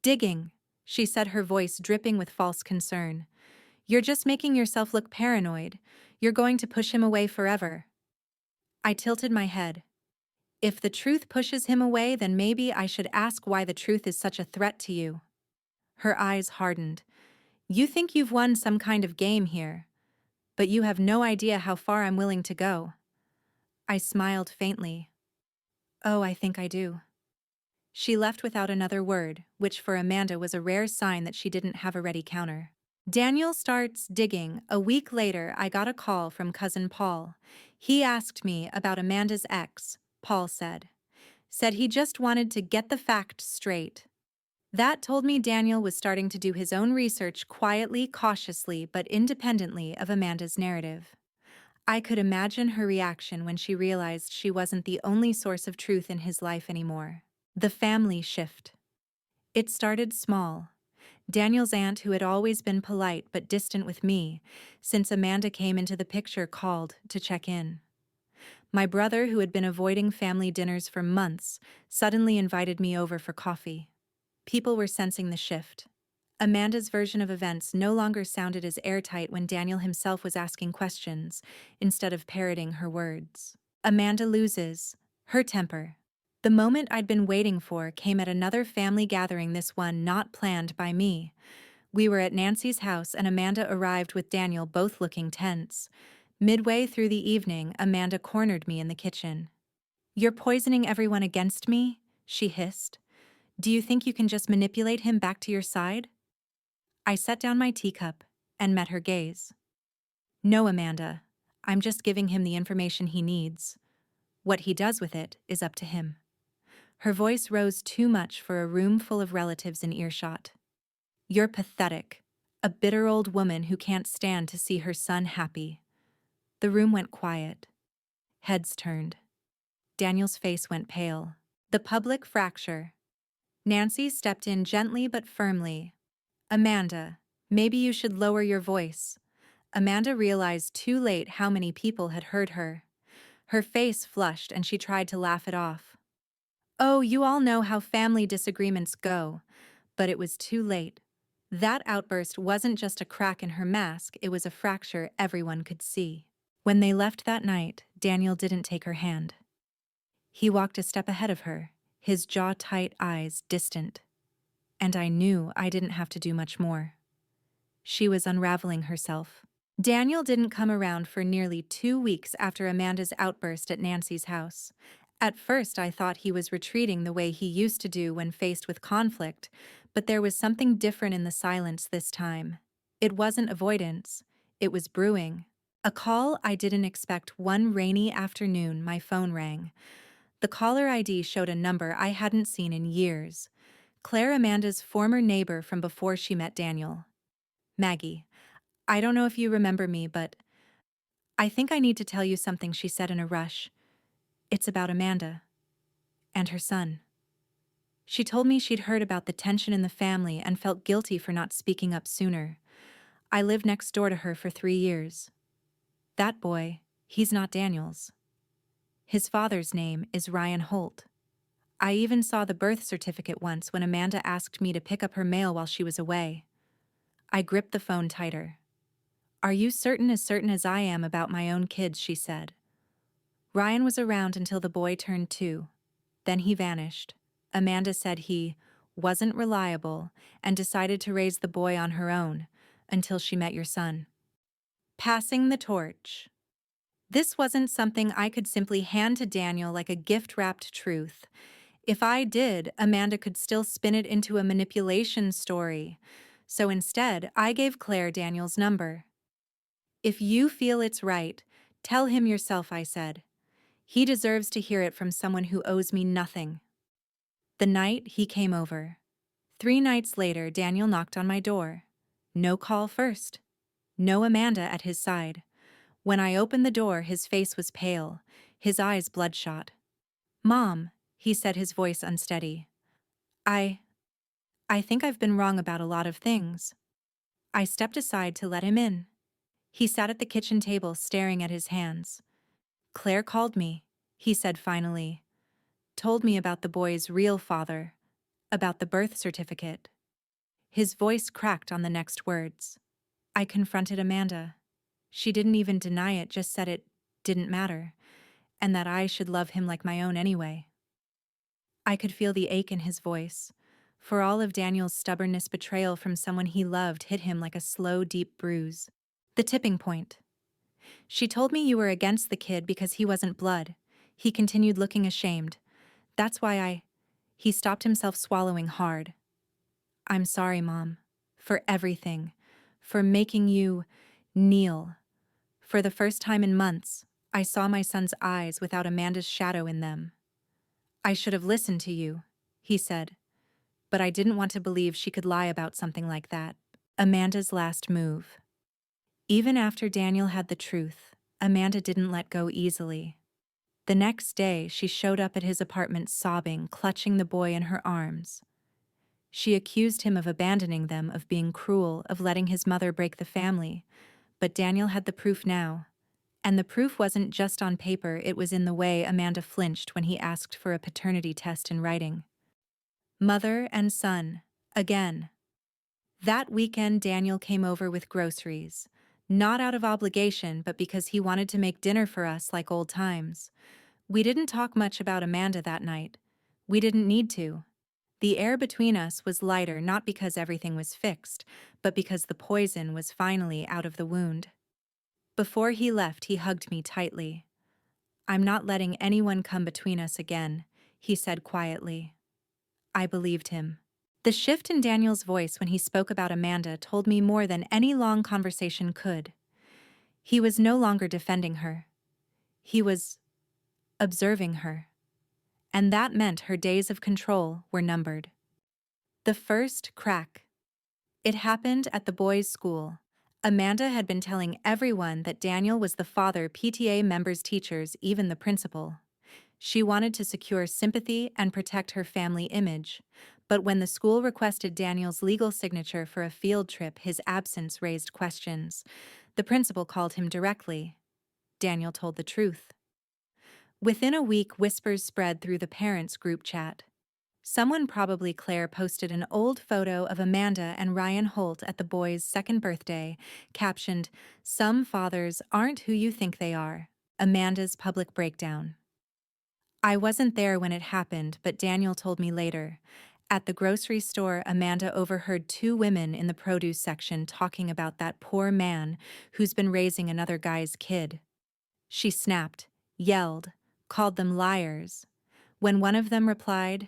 digging," she said, her voice dripping with false concern. "You're just making yourself look paranoid. You're going to push him away forever." I tilted my head. "If the truth pushes him away, then maybe I should ask why the truth is such a threat to you." Her eyes hardened. "You think you've won some kind of game here, but you have no idea how far I'm willing to go." I smiled faintly. "Oh, I think I do." She left without another word, which for Amanda was a rare sign that she didn't have a ready counter. Daniel starts digging. A week later, I got a call from cousin Paul. He asked me about Amanda's ex, Paul said. Said he just wanted to get the facts straight. That told me Daniel was starting to do his own research quietly, cautiously, but independently of Amanda's narrative. I could imagine her reaction when she realized she wasn't the only source of truth in his life anymore. The family shift. It started small. Daniel's aunt, who had always been polite but distant with me, since Amanda came into the picture, called to check in. My brother, who had been avoiding family dinners for months, suddenly invited me over for coffee. People were sensing the shift. Amanda's version of events no longer sounded as airtight when Daniel himself was asking questions, instead of parroting her words. Amanda loses her temper. The moment I'd been waiting for came at another family gathering, this one not planned by me. We were at Nancy's house and Amanda arrived with Daniel, both looking tense. Midway through the evening, Amanda cornered me in the kitchen. "You're poisoning everyone against me?" she hissed. "Do you think you can just manipulate him back to your side?" I set down my teacup and met her gaze. "No, Amanda. I'm just giving him the information he needs. What he does with it is up to him." Her voice rose too much for a room full of relatives in earshot. "You're pathetic. A bitter old woman who can't stand to see her son happy." The room went quiet. Heads turned. Daniel's face went pale. The public fracture. Nancy stepped in gently but firmly. "Amanda, maybe you should lower your voice." Amanda realized too late how many people had heard her. Her face flushed and she tried to laugh it off. "Oh, you all know how family disagreements go." But it was too late. That outburst wasn't just a crack in her mask, it was a fracture everyone could see. When they left that night, Daniel didn't take her hand. He walked a step ahead of her, his jaw-tight eyes distant. And I knew I didn't have to do much more. She was unraveling herself. Daniel didn't come around for nearly 2 weeks after Amanda's outburst at Nancy's house. At first, I thought he was retreating the way he used to do when faced with conflict, but there was something different in the silence this time. It wasn't avoidance, it was brewing. A call I didn't expect. One rainy afternoon, my phone rang. The caller ID showed a number I hadn't seen in years. Claire, Amanda's former neighbor from before she met Daniel. Maggie, I don't know if you remember me, but I think I need to tell you something, she said in a rush. It's about Amanda and her son. She told me she'd heard about the tension in the family and felt guilty for not speaking up sooner. I lived next door to her for 3 years. That boy, he's not Daniel's. His father's name is Ryan Holt. I even saw the birth certificate once when Amanda asked me to pick up her mail while she was away. I gripped the phone tighter. Are you certain as I am about my own kids, she said. Ryan was around until the boy turned 2. Then he vanished. Amanda said he wasn't reliable and decided to raise the boy on her own until she met your son. Passing the torch. This wasn't something I could simply hand to Daniel like a gift-wrapped truth. If I did, Amanda could still spin it into a manipulation story. So instead, I gave Claire Daniel's number. If you feel it's right, tell him yourself, I said. He deserves to hear it from someone who owes me nothing. The night he came over. 3 nights later, Daniel knocked on my door. No call first. No Amanda at his side. When I opened the door, his face was pale, his eyes bloodshot. Mom, he said, his voice unsteady. I think I've been wrong about a lot of things. I stepped aside to let him in. He sat at the kitchen table staring at his hands. Claire called me, he said finally. Told me about the boy's real father, about the birth certificate. His voice cracked on the next words. I confronted Amanda. She didn't even deny it, just said it didn't matter, and that I should love him like my own anyway. I could feel the ache in his voice. For all of Daniel's stubbornness, betrayal from someone he loved hit him like a slow, deep bruise. The tipping point. She told me you were against the kid because he wasn't blood. He continued, looking ashamed. That's why He stopped himself, swallowing hard. I'm sorry, Mom, for everything, for making you kneel. For the first time in months, I saw my son's eyes without Amanda's shadow in them. I should have listened to you, he said, but I didn't want to believe she could lie about something like that. Amanda's last move. Even after Daniel had the truth, Amanda didn't let go easily. The next day, she showed up at his apartment sobbing, clutching the boy in her arms. She accused him of abandoning them, of being cruel, of letting his mother break the family. But Daniel had the proof now. And the proof wasn't just on paper, it was in the way Amanda flinched when he asked for a paternity test in writing. Mother and son, again. That weekend, Daniel came over with groceries. Not out of obligation, but because he wanted to make dinner for us like old times. We didn't talk much about Amanda that night. We didn't need to. The air between us was lighter, not because everything was fixed, but because the poison was finally out of the wound. Before he left, he hugged me tightly. I'm not letting anyone come between us again, he said quietly. I believed him. The shift in Daniel's voice when he spoke about Amanda told me more than any long conversation could. He was no longer defending her. He was observing her. And that meant her days of control were numbered. The first crack. It happened at the boys' school. Amanda had been telling everyone that Daniel was the father, PTA members, teachers, even the principal. She wanted to secure sympathy and protect her family image. But when the school requested Daniel's legal signature for a field trip, his absence raised questions. The principal called him directly. Daniel told the truth. Within a week, whispers spread through the parents' group chat. Someone, probably Claire, posted an old photo of Amanda and Ryan Holt at the boys' second birthday, captioned, "Some fathers aren't who you think they are. Amanda's public breakdown." I wasn't there when it happened, but Daniel told me later. At the grocery store, Amanda overheard two women in the produce section talking about that poor man who's been raising another guy's kid. She snapped, yelled, called them liars. When one of them replied,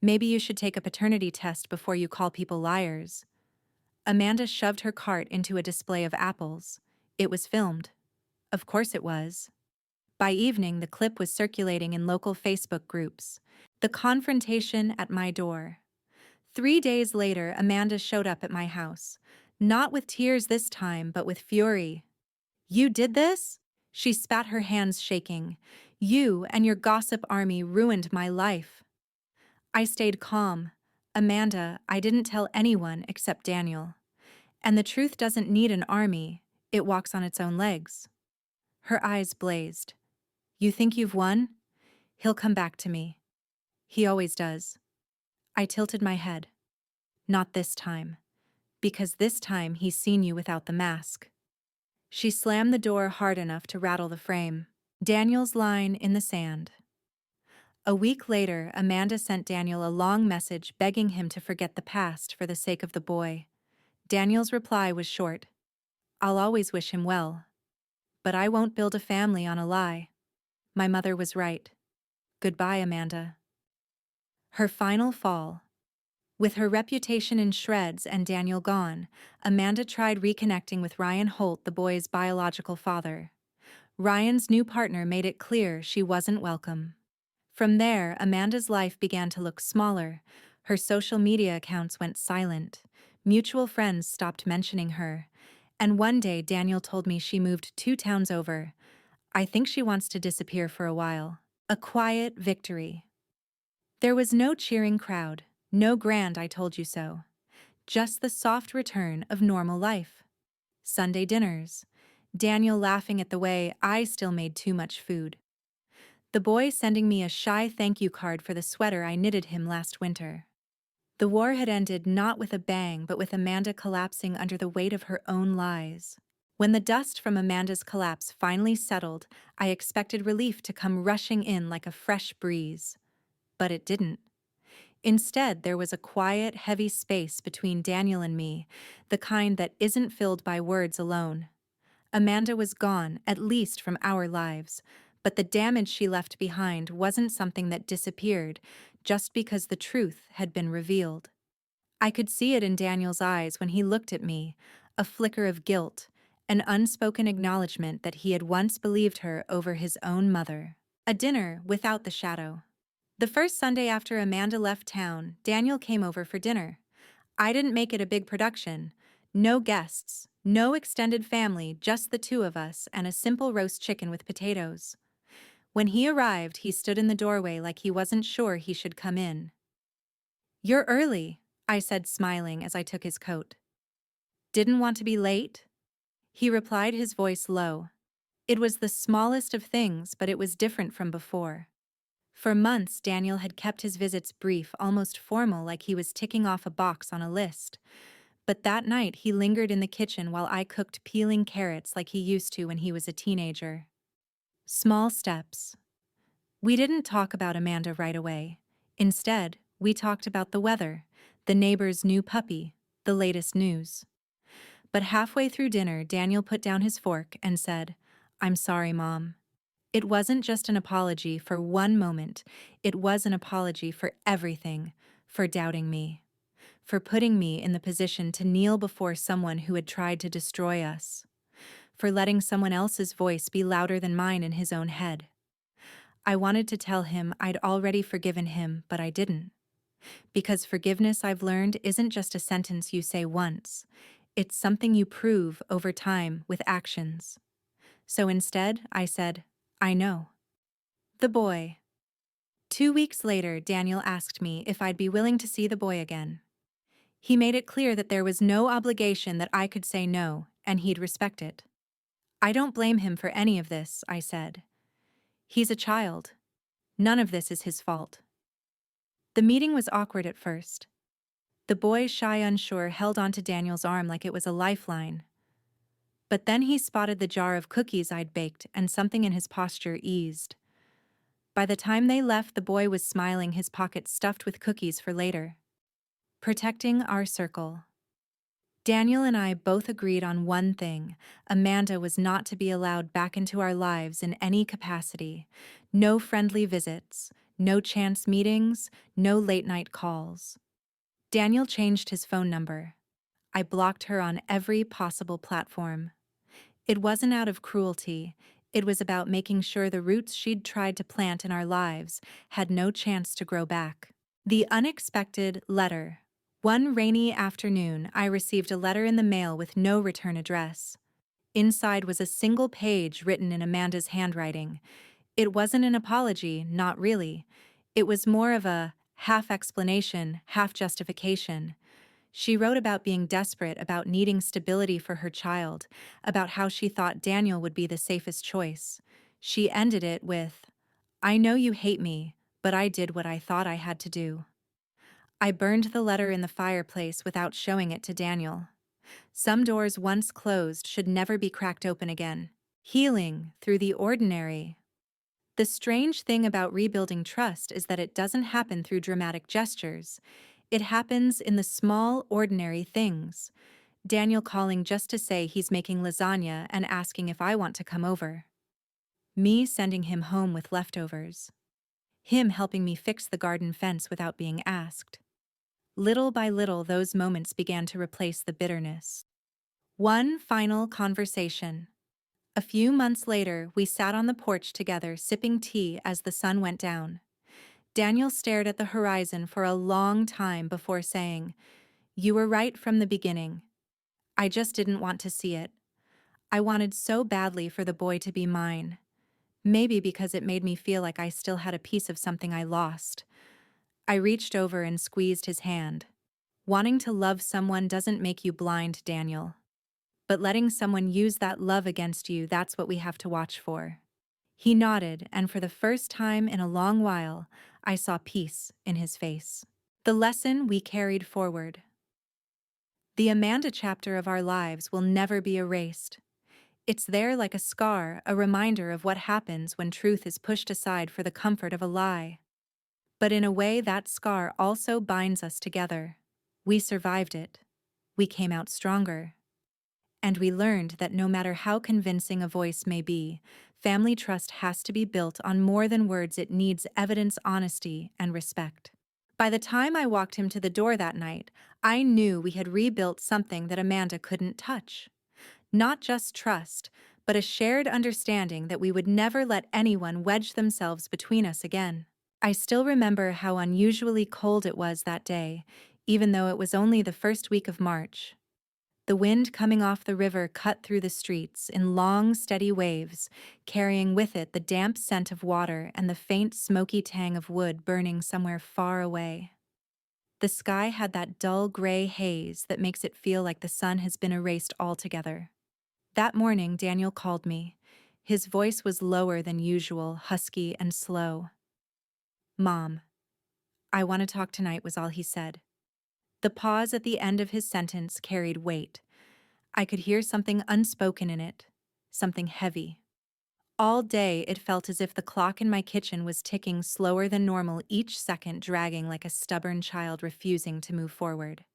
"Maybe you should take a paternity test before you call people liars," Amanda shoved her cart into a display of apples. It was filmed. Of course it was. By evening, the clip was circulating in local Facebook groups. The confrontation at my door. 3 days later, Amanda showed up at my house. Not with tears this time, but with fury. "You did this?" She spat, her hands shaking. "You and your gossip army ruined my life." I stayed calm. "Amanda, I didn't tell anyone except Daniel. And the truth doesn't need an army, it walks on its own legs." Her eyes blazed. "You think you've won? He'll come back to me. He always does." I tilted my head. "Not this time. Because this time he's seen you without the mask." She slammed the door hard enough to rattle the frame. Daniel's line in the sand. A week later, Amanda sent Daniel a long message begging him to forget the past for the sake of the boy. Daniel's reply was short. "I'll always wish him well. But I won't build a family on a lie. My mother was right. Goodbye, Amanda." Her final fall. With her reputation in shreds and Daniel gone, Amanda tried reconnecting with Ryan Holt, the boy's biological father. Ryan's new partner made it clear she wasn't welcome. From there, Amanda's life began to look smaller. Her social media accounts went silent. Mutual friends stopped mentioning her. And one day, Daniel told me she moved 2 towns over. "I think she wants to disappear for a while." A quiet victory. There was no cheering crowd, no grand "I told you so." Just the soft return of normal life. Sunday dinners. Daniel laughing at the way I still made too much food. The boy sending me a shy thank you card for the sweater I knitted him last winter. The war had ended not with a bang, but with Amanda collapsing under the weight of her own lies. When the dust from Amanda's collapse finally settled, I expected relief to come rushing in like a fresh breeze. But it didn't. Instead, there was a quiet, heavy space between Daniel and me, the kind that isn't filled by words alone. Amanda was gone, at least from our lives, but the damage she left behind wasn't something that disappeared just because the truth had been revealed. I could see it in Daniel's eyes when he looked at me, a flicker of guilt, an unspoken acknowledgement that he had once believed her over his own mother. A dinner without the shadow. The first Sunday after Amanda left town, Daniel came over for dinner. I didn't make it a big production. No guests, no extended family, just the two of us and a simple roast chicken with potatoes. When he arrived, he stood in the doorway like he wasn't sure he should come in. "You're early," I said, smiling as I took his coat. "Didn't want to be late?" He replied, his voice low. It was the smallest of things, but it was different from before. For months, Daniel had kept his visits brief, almost formal, like he was ticking off a box on a list. But that night, he lingered in the kitchen while I cooked peeling carrots like he used to when he was a teenager. Small steps. We didn't talk about Amanda right away. Instead, we talked about the weather, the neighbor's new puppy, the latest news. But halfway through dinner, Daniel put down his fork and said, "I'm sorry, Mom." It wasn't just an apology for one moment, it was an apology for everything, for doubting me, for putting me in the position to kneel before someone who had tried to destroy us, for letting someone else's voice be louder than mine in his own head. I wanted to tell him I'd already forgiven him, but I didn't. Because forgiveness, I've learned, isn't just a sentence you say once. It's something you prove over time with actions. So instead, I said, "I know." The boy. 2 weeks later, Daniel asked me if I'd be willing to see the boy again. He made it clear that there was no obligation, that I could say no, and he'd respect it. "I don't blame him for any of this," I said. "He's a child. None of this is his fault." The meeting was awkward at first. The boy, shy, unsure, held onto Daniel's arm like it was a lifeline. But then he spotted the jar of cookies I'd baked, and something in his posture eased. By the time they left, the boy was smiling, his pockets stuffed with cookies for later. Protecting our circle. Daniel and I both agreed on one thing: Amanda was not to be allowed back into our lives in any capacity. No friendly visits, no chance meetings, no late-night calls. Daniel changed his phone number. I blocked her on every possible platform. It wasn't out of cruelty. It was about making sure the roots she'd tried to plant in our lives had no chance to grow back. The unexpected letter. One rainy afternoon, I received a letter in the mail with no return address. Inside was a single page written in Amanda's handwriting. It wasn't an apology, not really. It was more of a half explanation, half justification. She wrote about being desperate, about needing stability for her child, about how she thought Daniel would be the safest choice. She ended it with, "I know you hate me, but I did what I thought I had to do." I burned the letter in the fireplace without showing it to Daniel. Some doors once closed should never be cracked open again. Healing through the ordinary. The strange thing about rebuilding trust is that it doesn't happen through dramatic gestures. It happens in the small, ordinary things. Daniel calling just to say he's making lasagna and asking if I want to come over. Me sending him home with leftovers. Him helping me fix the garden fence without being asked. Little by little, those moments began to replace the bitterness. One final conversation. A few months later, we sat on the porch together, sipping tea as the sun went down. Daniel stared at the horizon for a long time before saying, "You were right from the beginning. I just didn't want to see it. I wanted so badly for the boy to be mine. Maybe because it made me feel like I still had a piece of something I lost." I reached over and squeezed his hand. Wanting to love someone doesn't make you blind, Daniel. But letting someone use that love against you, that's what we have to watch for. He nodded, and for the first time in a long while, I saw peace in his face. The lesson we carried forward. The Amanda chapter of our lives will never be erased. It's there like a scar, a reminder of what happens when truth is pushed aside for the comfort of a lie. But in a way, that scar also binds us together. We survived it. We came out stronger. And we learned that no matter how convincing a voice may be, family trust has to be built on more than words. It needs evidence, honesty, and respect. By the time I walked him to the door that night, I knew we had rebuilt something that Amanda couldn't touch. Not just trust, but a shared understanding that we would never let anyone wedge themselves between us again. I still remember how unusually cold it was that day, even though it was only the first week of March. The wind coming off the river cut through the streets in long, steady waves, carrying with it the damp scent of water and the faint, smoky tang of wood burning somewhere far away. The sky had that dull gray haze that makes it feel like the sun has been erased altogether. That morning, Daniel called me. His voice was lower than usual, husky and slow. "Mom, I want to talk tonight," was all he said. The pause at the end of his sentence carried weight. I could hear something unspoken in it, something heavy. All day, it felt as if the clock in my kitchen was ticking slower than normal, each second dragging like a stubborn child refusing to move forward.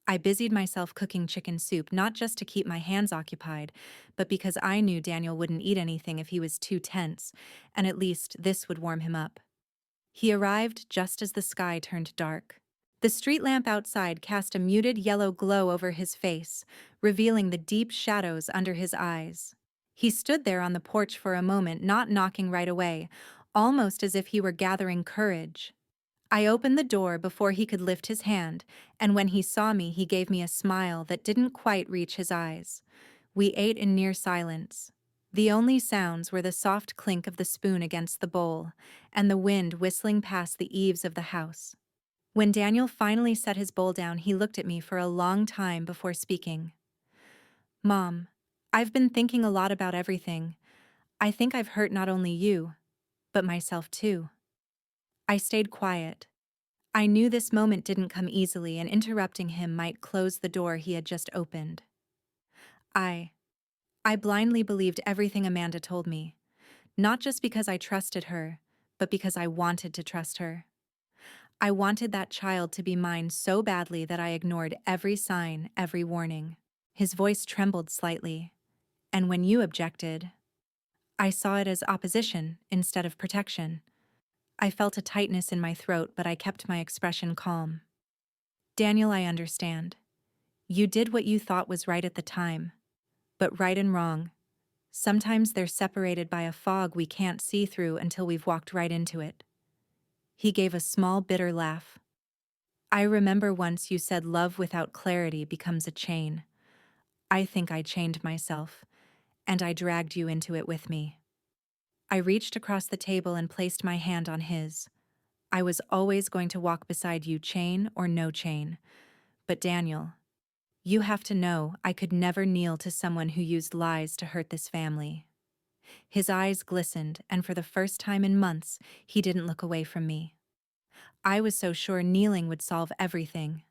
I busied myself cooking chicken soup, not just to keep my hands occupied, but because I knew Daniel wouldn't eat anything if he was too tense, and at least this would warm him up. He arrived just as the sky turned dark. The street lamp outside cast a muted yellow glow over his face, revealing the deep shadows under his eyes. He stood there on the porch for a moment, not knocking right away, almost as if he were gathering courage. I opened the door before he could lift his hand, and when he saw me, he gave me a smile that didn't quite reach his eyes. We ate in near silence. The only sounds were the soft clink of the spoon against the bowl, and the wind whistling past the eaves of the house. When Daniel finally set his bowl down, he looked at me for a long time before speaking. "Mom, I've been thinking a lot about everything. I think I've hurt not only you, but myself too." I stayed quiet. I knew this moment didn't come easily, and interrupting him might close the door he had just opened. I I blindly believed everything Amanda told me, not just because I trusted her, but because I wanted to trust her. I wanted that child to be mine so badly that I ignored every sign, every warning. His voice trembled slightly, and when you objected, I saw it as opposition instead of protection. I felt a tightness in my throat, but I kept my expression calm. Daniel, I understand. You did what you thought was right at the time, but right and wrong, sometimes they're separated by a fog we can't see through until we've walked right into it. He gave a small, bitter laugh. I remember once you said love without clarity becomes a chain. I think I chained myself, and I dragged you into it with me. I reached across the table and placed my hand on his. I was always going to walk beside you, chain or no chain. But Daniel, you have to know I could never kneel to someone who used lies to hurt this family. His eyes glistened, and for the first time in months, he didn't look away from me. I was so sure kneeling would solve everything.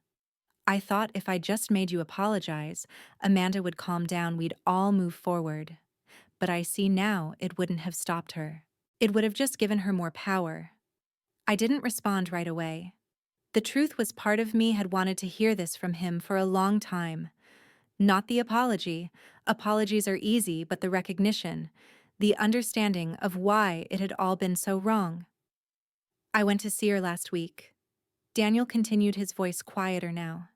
I thought if I just made you apologize, Amanda would calm down, we'd all move forward. But I see now it wouldn't have stopped her. It would have just given her more power. I didn't respond right away. The truth was, part of me had wanted to hear this from him for a long time. Not the apology. Apologies are easy, but the recognition, the understanding of why it had all been so wrong. I went to see her last week. Daniel continued, his voice quieter now.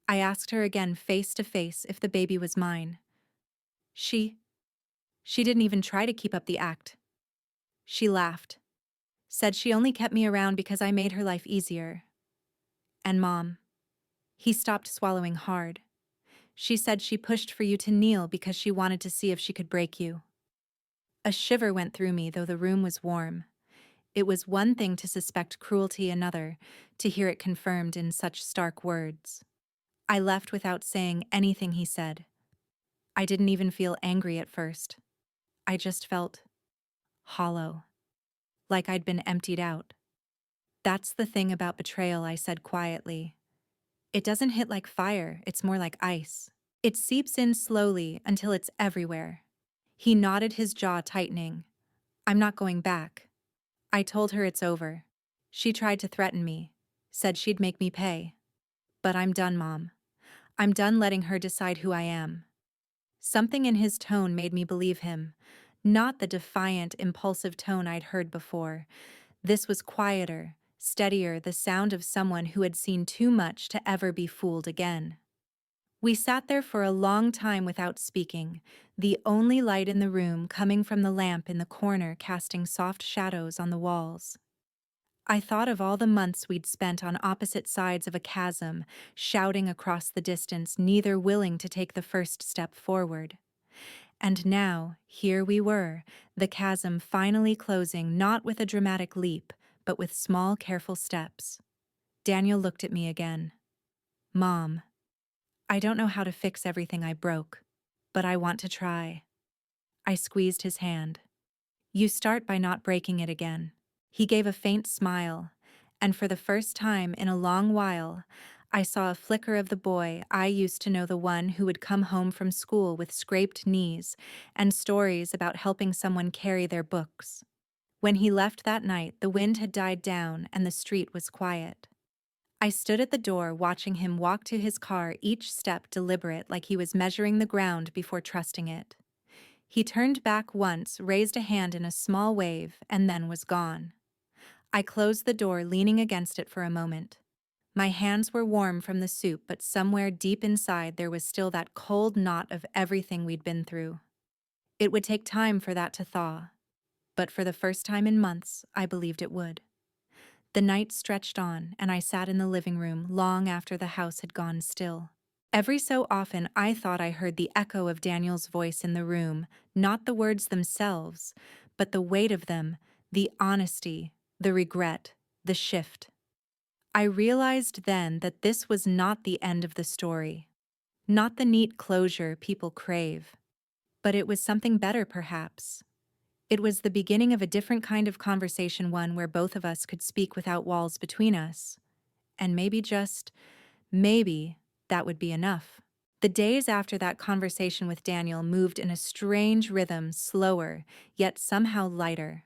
I asked her again face to face if the baby was mine. She didn't even try to keep up the act. She laughed, said she only kept me around because I made her life easier. And Mom, he stopped, swallowing hard. She said she pushed for you to kneel because she wanted to see if she could break you. A shiver went through me, though the room was warm. It was one thing to suspect cruelty, another to hear it confirmed in such stark words. I left without saying anything he said. I didn't even feel angry at first. I just felt hollow, like I'd been emptied out. That's the thing about betrayal, I said quietly. It doesn't hit like fire, it's more like ice. It seeps in slowly until it's everywhere. He nodded, his jaw tightening. I'm not going back. I told her it's over. She tried to threaten me, said she'd make me pay. But I'm done, Mom. I'm done letting her decide who I am. Something in his tone made me believe him, not the defiant, impulsive tone I'd heard before. This was quieter, steadier, the sound of someone who had seen too much to ever be fooled again. We sat there for a long time without speaking, the only light in the room coming from the lamp in the corner, casting soft shadows on the walls. I thought of all the months we'd spent on opposite sides of a chasm, shouting across the distance, neither willing to take the first step forward. And now, here we were, the chasm finally closing, not with a dramatic leap, but with small, careful steps. Daniel looked at me again. Mom, I don't know how to fix everything I broke, but I want to try. I squeezed his hand. You start by not breaking it again. He gave a faint smile, and for the first time in a long while, I saw a flicker of the boy I used to know, the one who would come home from school with scraped knees and stories about helping someone carry their books. When he left that night, the wind had died down and the street was quiet. I stood at the door watching him walk to his car, each step deliberate, like he was measuring the ground before trusting it. He turned back once, raised a hand in a small wave, and then was gone. I closed the door, leaning against it for a moment. My hands were warm from the soup, but somewhere deep inside there was still that cold knot of everything we'd been through. It would take time for that to thaw, but for the first time in months, I believed it would. The night stretched on, and I sat in the living room long after the house had gone still. Every so often, I thought I heard the echo of Daniel's voice in the room, not the words themselves, but the weight of them, the honesty, the regret, the shift. I realized then that this was not the end of the story, not the neat closure people crave, but it was something better, perhaps. It was the beginning of a different kind of conversation, one where both of us could speak without walls between us. And maybe, just maybe, that would be enough. The days after that conversation with Daniel moved in a strange rhythm, slower, yet somehow lighter.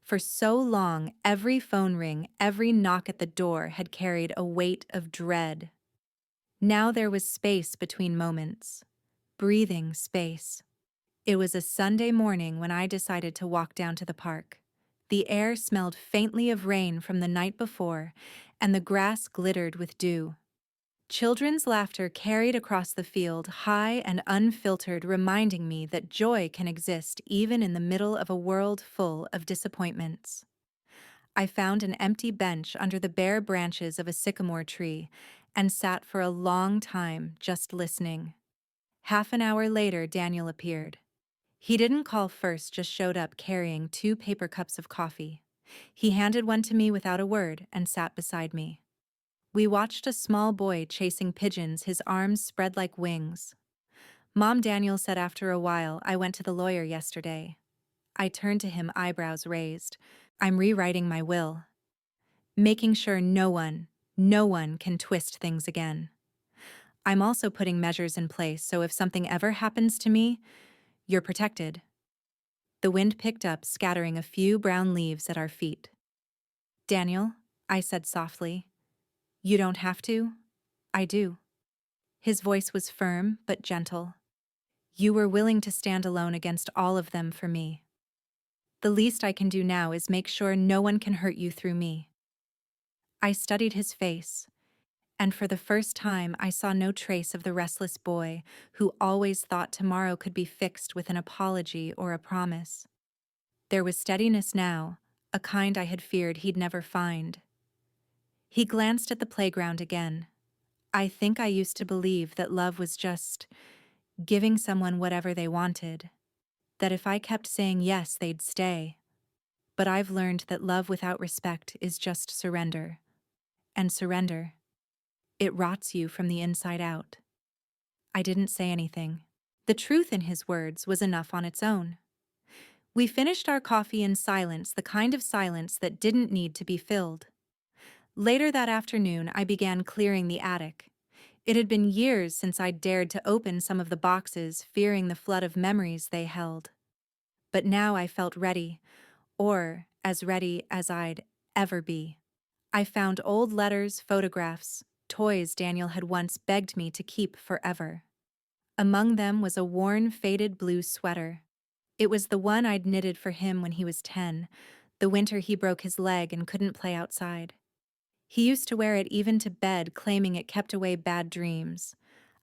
For so long, every phone ring, every knock at the door had carried a weight of dread. Now there was space between moments. Breathing space. It was a Sunday morning when I decided to walk down to the park. The air smelled faintly of rain from the night before, and the grass glittered with dew. Children's laughter carried across the field, high and unfiltered, reminding me that joy can exist even in the middle of a world full of disappointments. I found an empty bench under the bare branches of a sycamore tree and sat for a long time just listening. Half an hour later, Daniel appeared. He didn't call first, just showed up carrying 2 paper cups of coffee. He handed one to me without a word and sat beside me. We watched a small boy chasing pigeons, his arms spread like wings. Mom, Daniel said after a while, I went to the lawyer yesterday. I turned to him, eyebrows raised. I'm rewriting my will, making sure no one can twist things again. I'm also putting measures in place so if something ever happens to me, you're protected. The wind picked up, scattering a few brown leaves at our feet. Daniel, I said softly, you don't have to. I do. His voice was firm but gentle. You were willing to stand alone against all of them for me. The least I can do now is make sure no one can hurt you through me. I studied his face, and for the first time I saw no trace of the restless boy who always thought tomorrow could be fixed with an apology or a promise. There was steadiness now, a kind I had feared he'd never find. He glanced at the playground again. I think I used to believe that love was just giving someone whatever they wanted, that if I kept saying yes, they'd stay. But I've learned that love without respect is just surrender. And surrender, it rots you from the inside out. I didn't say anything. The truth in his words was enough on its own. We finished our coffee in silence, the kind of silence that didn't need to be filled. Later that afternoon, I began clearing the attic. It had been years since I'd dared to open some of the boxes, fearing the flood of memories they held. But now I felt ready, or as ready as I'd ever be. I found old letters, photographs, toys Daniel had once begged me to keep forever. Among them was a worn, faded blue sweater. It was the one I'd knitted for him when he was 10, the winter he broke his leg and couldn't play outside. He used to wear it even to bed, claiming it kept away bad dreams.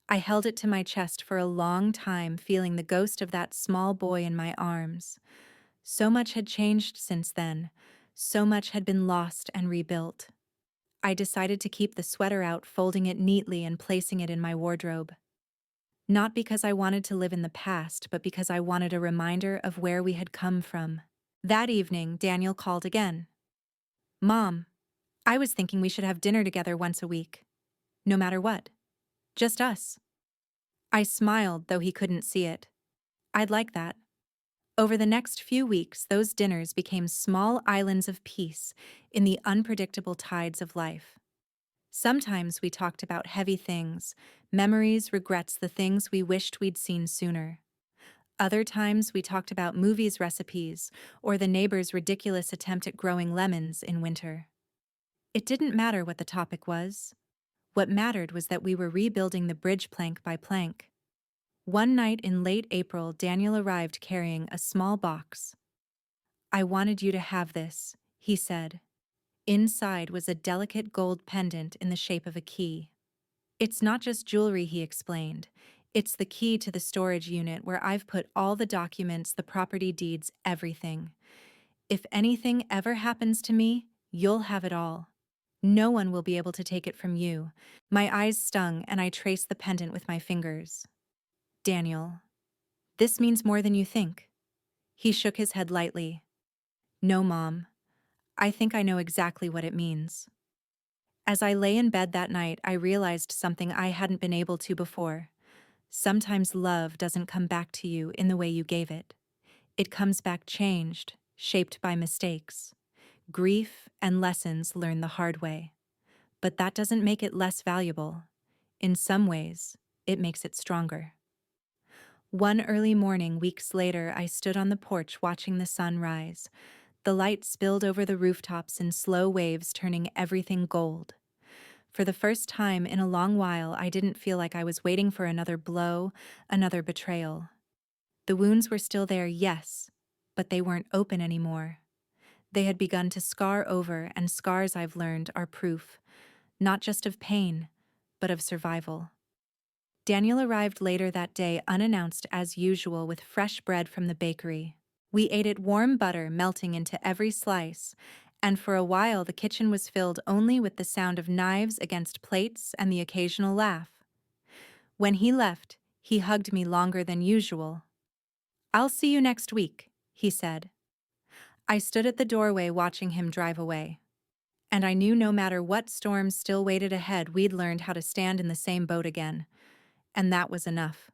I held it to my chest for a long time, feeling the ghost of that small boy in my arms. So much had changed since then. So much had been lost and rebuilt. I decided to keep the sweater out, folding it neatly and placing it in my wardrobe. Not because I wanted to live in the past, but because I wanted a reminder of where we had come from. That evening, Daniel called again. Mom, I was thinking we should have dinner together once a week. No matter what. Just us. I smiled, though he couldn't see it. I'd like that. Over the next few weeks, those dinners became small islands of peace in the unpredictable tides of life. Sometimes we talked about heavy things, memories, regrets, the things we wished we'd seen sooner. Other times we talked about movies, recipes, or the neighbor's ridiculous attempt at growing lemons in winter. It didn't matter what the topic was. What mattered was that we were rebuilding the bridge plank by plank. One night in late April, Daniel arrived carrying a small box. I wanted you to have this, he said. Inside was a delicate gold pendant in the shape of a key. It's not just jewelry, he explained. It's the key to the storage unit where I've put all the documents, the property deeds, everything. If anything ever happens to me, you'll have it all. No one will be able to take it from you. My eyes stung and I traced the pendant with my fingers. Daniel, this means more than you think. He shook his head lightly. No, Mom. I think I know exactly what it means. As I lay in bed that night, I realized something I hadn't been able to before. Sometimes love doesn't come back to you in the way you gave it. It comes back changed, shaped by mistakes, grief, and lessons learned the hard way. But that doesn't make it less valuable. In some ways, it makes it stronger. One early morning, weeks later, I stood on the porch watching the sun rise. The light spilled over the rooftops in slow waves, turning everything gold. For the first time in a long while, I didn't feel like I was waiting for another blow, another betrayal. The wounds were still there, yes, but they weren't open anymore. They had begun to scar over, and scars, I've learned, are proof, not just of pain, but of survival. Daniel arrived later that day, unannounced as usual, with fresh bread from the bakery. We ate it warm, butter melting into every slice, and for a while the kitchen was filled only with the sound of knives against plates and the occasional laugh. When he left, he hugged me longer than usual. "I'll see you next week," he said. I stood at the doorway watching him drive away. And I knew no matter what storms still waited ahead, we'd learned how to stand in the same boat again. And that was enough.